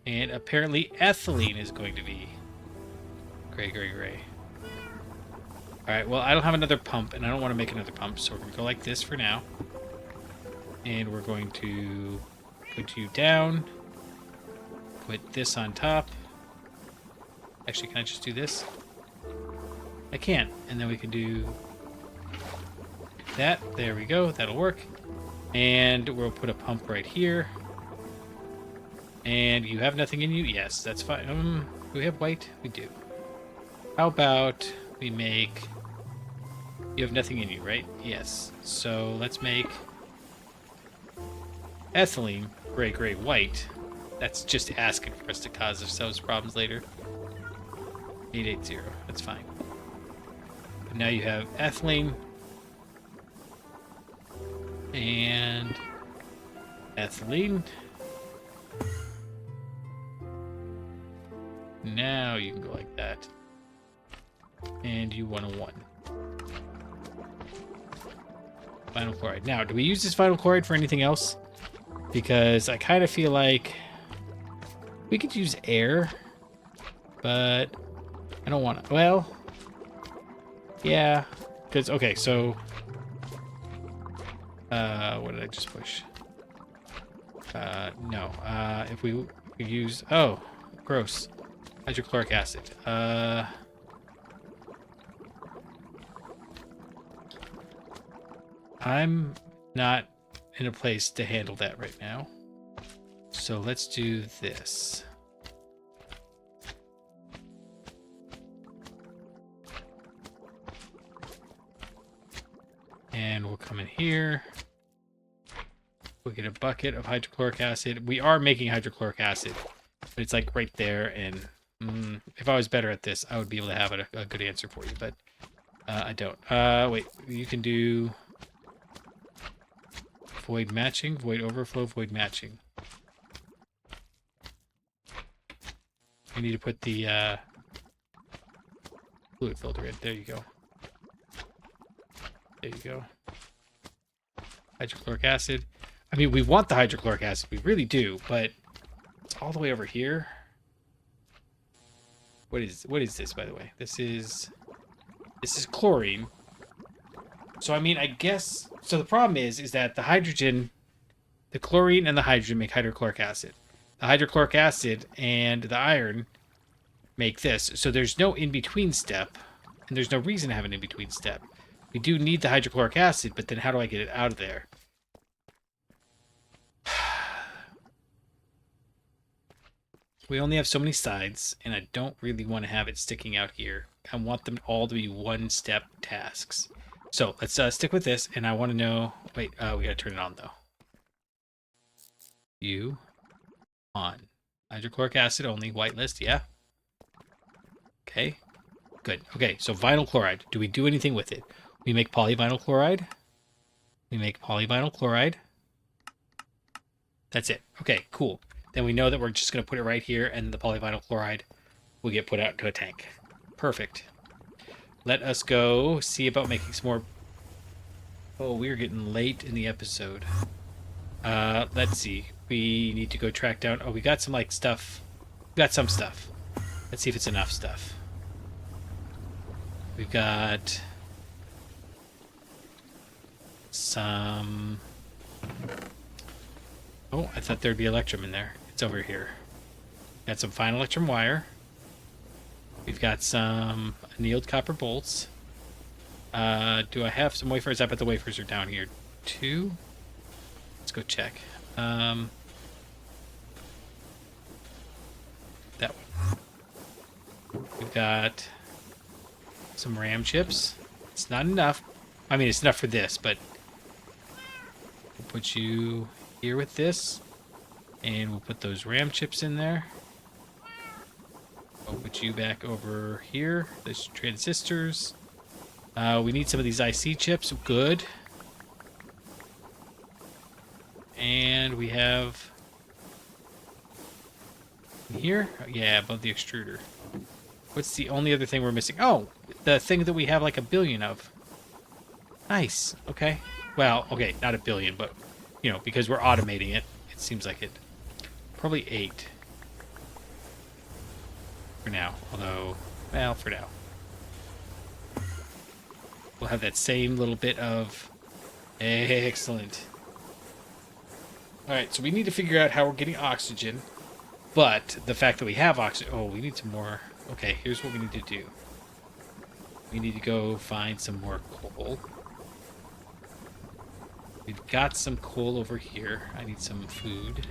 And apparently ethylene is going to be gray. Alright, well, I don't have another pump, and I don't want to make another pump, so we're going to go like this for now. And we're going to put you down. Put this on top. Actually, can I just do this? I can. And then we can do that. There we go. That'll work. And we'll put a pump right here. And you have nothing in you? Yes, that's fine. Do we have white? We do. How about we make... You have nothing in you, right? Yes. So let's make ethylene gray, white. That's just asking for us to cause ourselves problems later. 880. That's fine. But now you have ethylene and ethylene. Now you can go like that. And you want a 1. Vinyl chloride. Now, do we use this vinyl chloride for anything else? Because I kind of feel like we could use air, but I don't want to. Well, yeah, Because, okay, so... what did I just push? No. If we use... Oh, gross. Hydrochloric acid. I'm not in a place to handle that right now. So let's do this. And we'll come in here. We'll get a bucket of hydrochloric acid. We are making hydrochloric acid, but it's like right there. And if I was better at this, I would be able to have a good answer for you, but I don't. Wait, you can do void matching, void overflow, void matching. I need to put the fluid filter in. There you go. There you go. Hydrochloric acid. I mean, we want the hydrochloric acid. We really do, but it's all the way over here. What is this, by the way? This is chlorine. So, I mean, I guess... So the problem is that the hydrogen... The chlorine and the hydrogen make hydrochloric acid. The hydrochloric acid and the iron make this. So there's no in-between step, and there's no reason to have an in-between step. We do need the hydrochloric acid, but then how do I get it out of there? We only have so many sides, and I don't really want to have it sticking out here. I want them all to be one-step tasks. So let's stick with this, and I want to know... Wait, we gotta turn it on, though. You on. Hydrochloric acid only, whitelist, yeah. Okay, good. Okay, so vinyl chloride. Do we do anything with it? We make polyvinyl chloride. We make polyvinyl chloride. That's it. Okay, cool. Then we know that we're just going to put it right here, and the polyvinyl chloride will get put out into a tank. Perfect. Let us go see about making some more... Oh, we're getting late in the episode. Let's see. We need to go track down... Oh, we got some, like, stuff. We got some stuff. Let's see if it's enough stuff. We've got... some... Oh, I thought there'd be electrum in there. It's over here. Got some fine electrum wire. We've got some annealed copper bolts. Do I have some wafers? I bet the wafers are down here too. Let's go check. That one. We've got some RAM chips. It's not enough. I mean, it's enough for this, but we'll put you here with this, and we'll put those RAM chips in there. I'll put you back over here. There's transistors. We need some of these IC chips. Good. And we have here. Yeah, above the extruder. What's the only other thing we're missing? Oh, the thing that we have like a billion of. Nice. Okay. Well, okay, not a billion, but you know, because we're automating it, it seems like it. Probably 8. For now. Although, well, for now. We'll have that same little bit of... Excellent. Alright, so we need to figure out how we're getting oxygen. But the fact that we have oxygen... Oh, we need some more... Okay, here's what we need to do. We need to go find some more coal. We've got some coal over here. I need some food.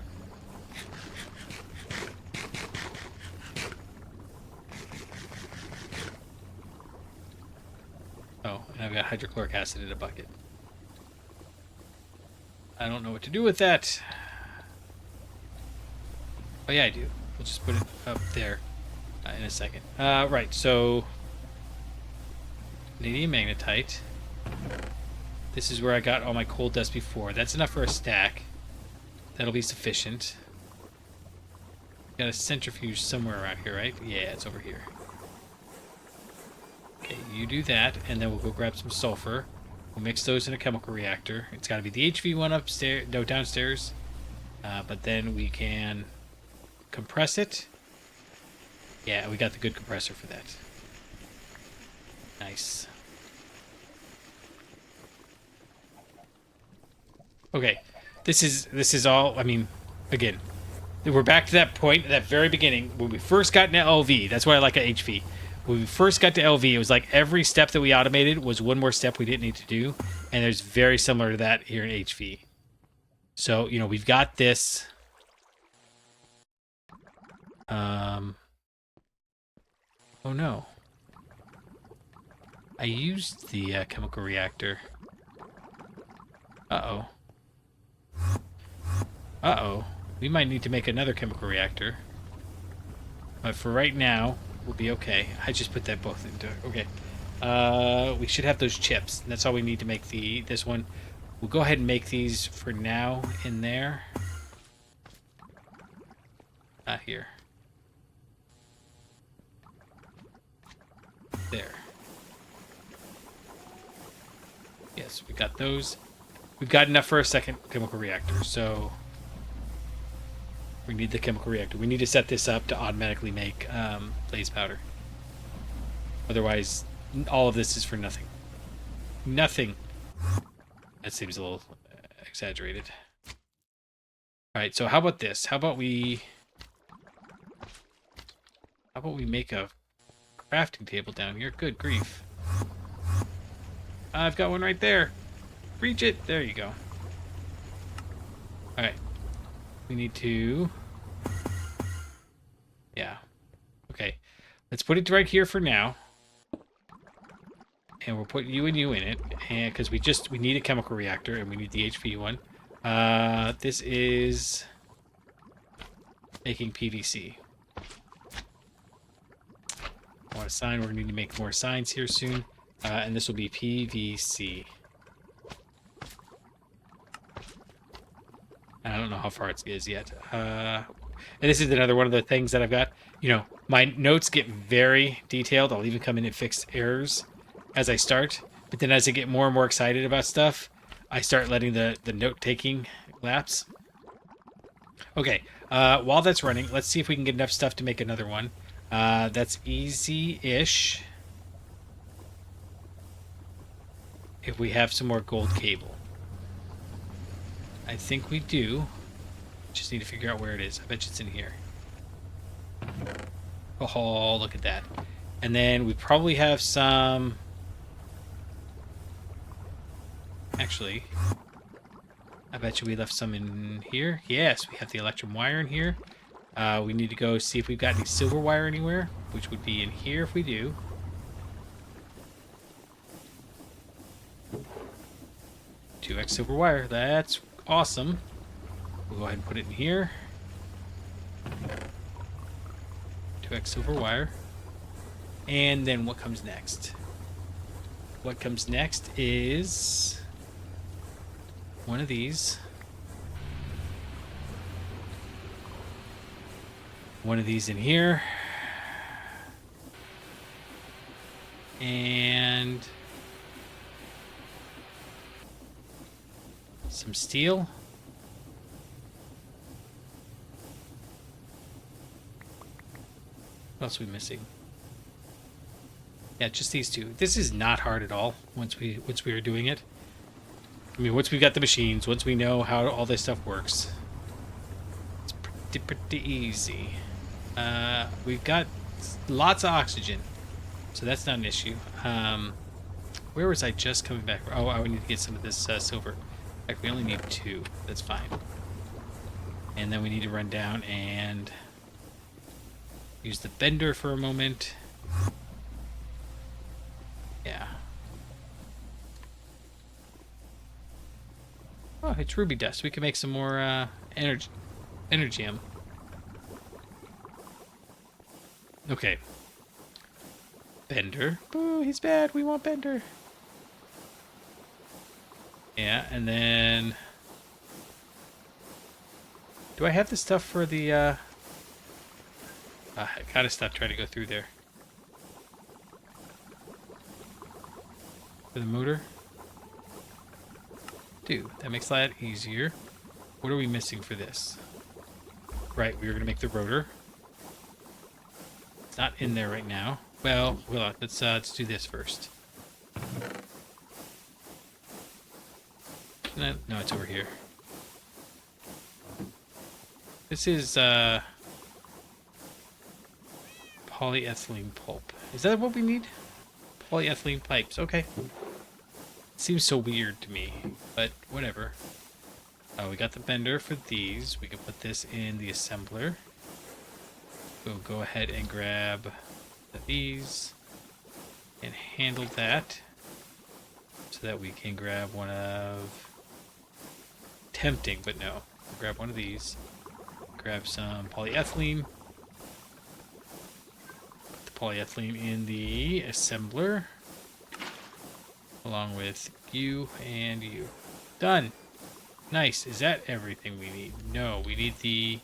Oh, and I've got hydrochloric acid in a bucket. I don't know what to do with that. Oh yeah, I do. We'll just put it up there in a second. Right, so... Vanadium magnetite. This is where I got all my coal dust before. That's enough for a stack. That'll be sufficient. Got a centrifuge somewhere around here, right? Yeah, it's over here. Okay, you do that, and then we'll go grab some sulfur. We'll mix those in a chemical reactor. It's got to be the HV one upstairs, no, downstairs. But then we can compress it. Yeah, we got the good compressor for that. Nice. Okay, this is all. I mean, again, we're back to that point at that very beginning when we first got into LV. That's why I like a HV. When we first got to LV, it was like every step that we automated was one more step we didn't need to do, and there's very similar to that here in HV. So we've got this. Oh no. I used the chemical reactor. Uh-oh. Uh-oh. We might need to make another chemical reactor. But for right now, we'll be okay. I just put that both into... Okay. We should have those chips. That's all we need to make this one. We'll go ahead and make these for now in there. Not here. There. Yes, we got those. We've got enough for a second chemical reactor, so we need the chemical reactor. We need to set this up to automatically make blaze powder. Otherwise, all of this is for nothing. Nothing. That seems a little exaggerated. All right, so how about this? How about we make a crafting table down here? Good grief. I've got one right there. Reach it. There you go. All right. We need to... Yeah. Okay. Let's put it right here for now. And we'll put you and you in it. And because we need a chemical reactor and we need the HP one. This is making PVC. I want a sign. We're going to need to make more signs here soon. And this will be PVC. I don't know how far it is yet. And this is another one of the things that I've got. My notes get very detailed. I'll even come in and fix errors as I start. But then as I get more and more excited about stuff, I start letting the note-taking lapse. Okay, while that's running, let's see if we can get enough stuff to make another one. That's easy-ish. If we have some more gold cable. I think we do. Just need to figure out where it is. I bet you it's in here. Oh, look at that. And then we probably have some... Actually, I bet you we left some in here. Yes, we have the electrum wire in here. We need to go see if we've got any silver wire anywhere, which would be in here if we do. 2x silver wire. That's awesome. We'll go ahead and put it in here. 2x silver wire. And then what comes next? What comes next is one of these. One of these in here. And some steel. What else are we missing? Yeah, just these two. This is not hard at all once we are doing it. I mean, once we've got the machines, once we know how all this stuff works, it's pretty easy. We've got lots of oxygen, so that's not an issue. Where was I just coming back? Oh, I would need to get some of this silver. In fact, we only need 2. That's fine. And then we need to run down and use the bender for a moment. Yeah. Oh, it's ruby dust. We can make some more energy. Okay. Bender. Boo, he's bad. We want Bender. Yeah, and then... Do I have the stuff for the, I gotta stop trying to go through there. For the motor? Dude, that makes that easier. What are we missing for this? Right, we were gonna make the rotor. It's not in there right now. Well, let's do this first. No, it's over here. This is polyethylene pulp. Is that what we need? Polyethylene pipes. Okay. Seems so weird to me, but whatever. We got the bender for these. We can put this in the assembler. We'll go ahead and grab these and handle that so that we can grab one of... Tempting, but no. Grab one of these. Grab some polyethylene. Put the polyethylene in the assembler. Along with you and you. Done. Nice. Is that everything we need? No, we need the...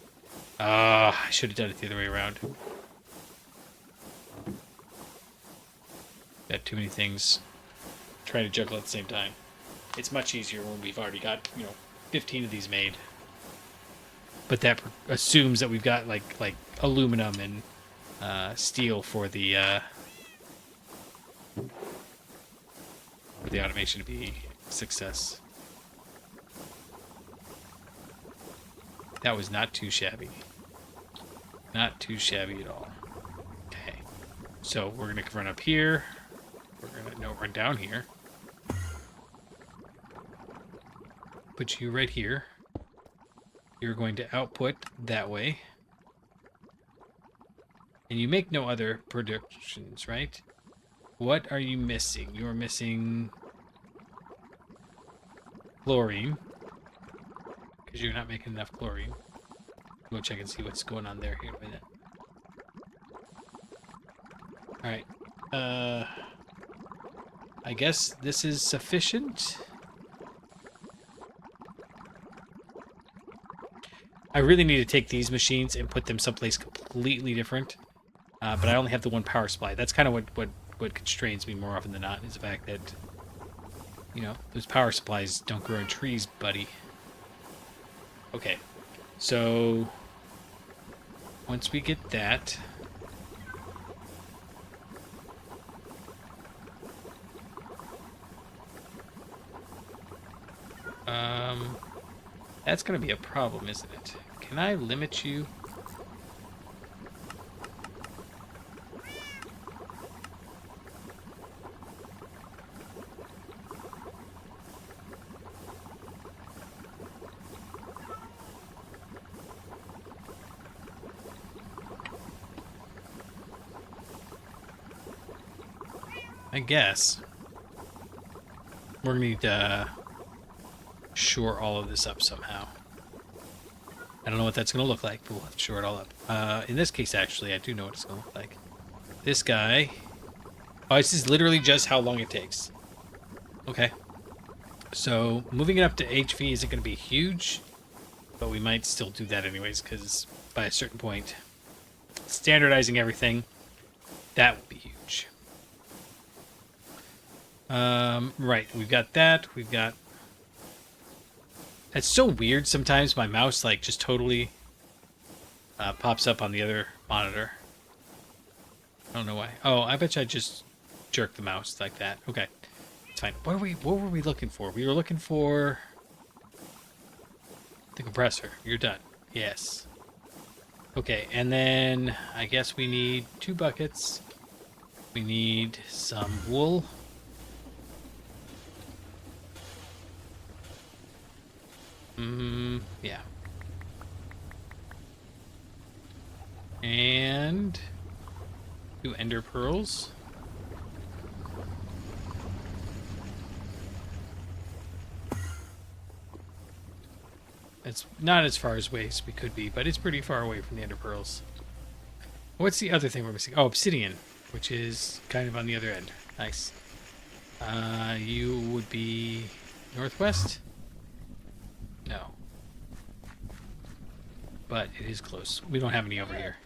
I should have done it the other way around. Got too many things trying to juggle at the same time. It's much easier when we've already got, 15 of these made. But that assumes that we've got like aluminum and steel for the automation to be a success. That was not too shabby. Not too shabby at all. Okay. So we're going to run up here. We're going to run down here. Put you right here. You're going to output that way. And you make no other predictions, right? What are you missing? You're missing chlorine. Because you're not making enough chlorine. Go check and see what's going on there here in a minute. Alright. I guess this is sufficient. I really need to take these machines and put them someplace completely different. But I only have the one power supply. That's kind of what constrains me more often than not, is the fact that, those power supplies don't grow in trees, buddy. Okay, so once we get that, that's going to be a problem, isn't it? Can I limit you? I guess we're going to need to shore all of this up somehow. I don't know what that's going to look like, but we'll have to shore it all up. In this case, actually, I do know what it's going to look like. This guy... Oh, this is literally just how long it takes. Okay. So, moving it up to HV isn't going to be huge, but we might still do that anyways, because by a certain point, standardizing everything, that would be huge. Right, we've got that, we've got... It's so weird sometimes my mouse just totally pops up on the other monitor. I don't know why. Oh, I bet you I just jerked the mouse like that. Okay. It's fine. What were we looking for? We were looking for the compressor. You're done. Yes. Okay, and then I guess we need 2 buckets. We need some wool. Yeah. And 2 ender pearls. It's not as far away as we could be, but it's pretty far away from the ender pearls. What's the other thing we're missing? Oh, obsidian, which is kind of on the other end. Nice. You would be northwest? No. But it is close. We don't have any over here.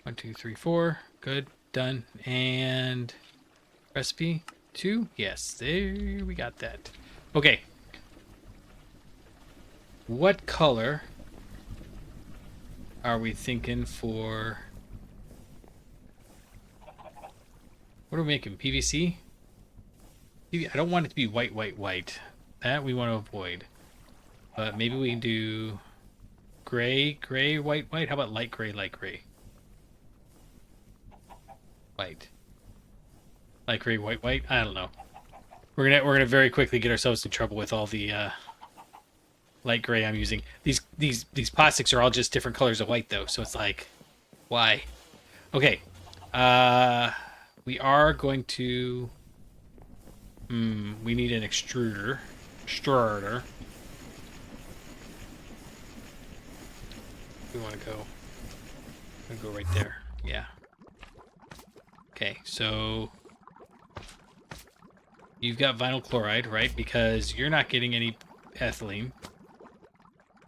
1, 2, 3, 4. Good. Done. And recipe 2. Yes, there we got that. Okay. What color are we thinking for... What are we making? PVC? I don't want it to be white, white, white. That we want to avoid. But maybe we can do gray, white, white. How about light gray, white? Light gray, white, white? I don't know. We're gonna very quickly get ourselves in trouble with all the light gray I'm using. These plastics are all just different colors of white though, so it's like, why? Okay. We are going to we need an extruder. We want to go. I'm gonna go right there. Yeah. Okay, so you've got vinyl chloride, right? Because you're not getting any ethylene.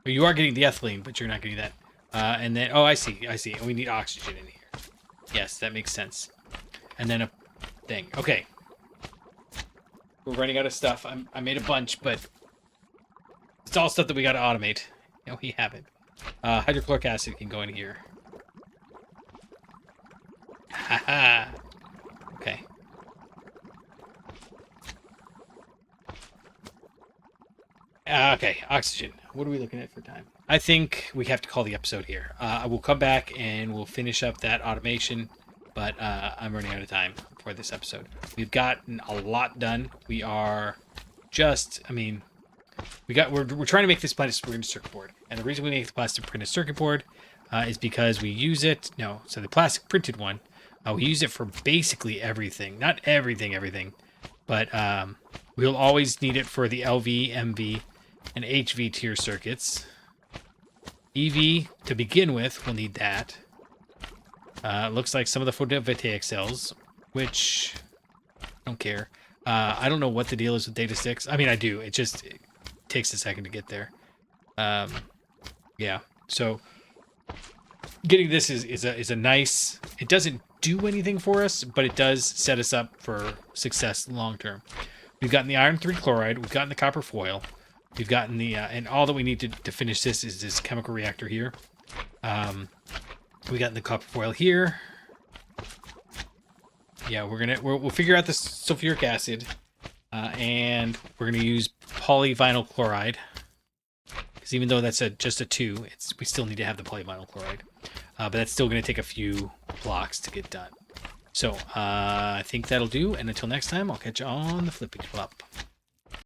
Or you are getting the ethylene, but you're not getting that. And then, oh, I see. We need oxygen in here. Yes, that makes sense. And then a thing. Okay. We're running out of stuff. I made a bunch, but it's all stuff that we got to automate. No, we haven't. Hydrochloric acid can go in here. Haha. Okay. Okay, oxygen. What are we looking at for time? I think we have to call the episode here. I will come back and we'll finish up that automation, but I'm running out of time for this episode. We've gotten a lot done. We are just, I mean, we're trying to make this plastic printed circuit board, and the reason we make the plastic printed circuit board is because we use it. No, so the plastic printed one, we use it for basically everything. Not everything, but we'll always need it for the LV, MV, and HV tier circuits. EV, to begin with, we'll need that. Looks like some of the photovoltaic cells, which I don't care. I don't know what the deal is with data sticks. I mean, I do. It takes a second to get there. Yeah. So getting this is a nice. It doesn't do anything for us, but it does set us up for success long term. We've gotten the iron 3 chloride. We've gotten the copper foil. We've gotten the and all that we need to finish this is this chemical reactor here. We got the copper foil here. Yeah, we'll figure out the sulfuric acid, and we're gonna use polyvinyl chloride. Because even though that's just a 2, we still need to have the polyvinyl chloride. But that's still gonna take a few blocks to get done. So I think that'll do. And until next time, I'll catch you on the flippity flop.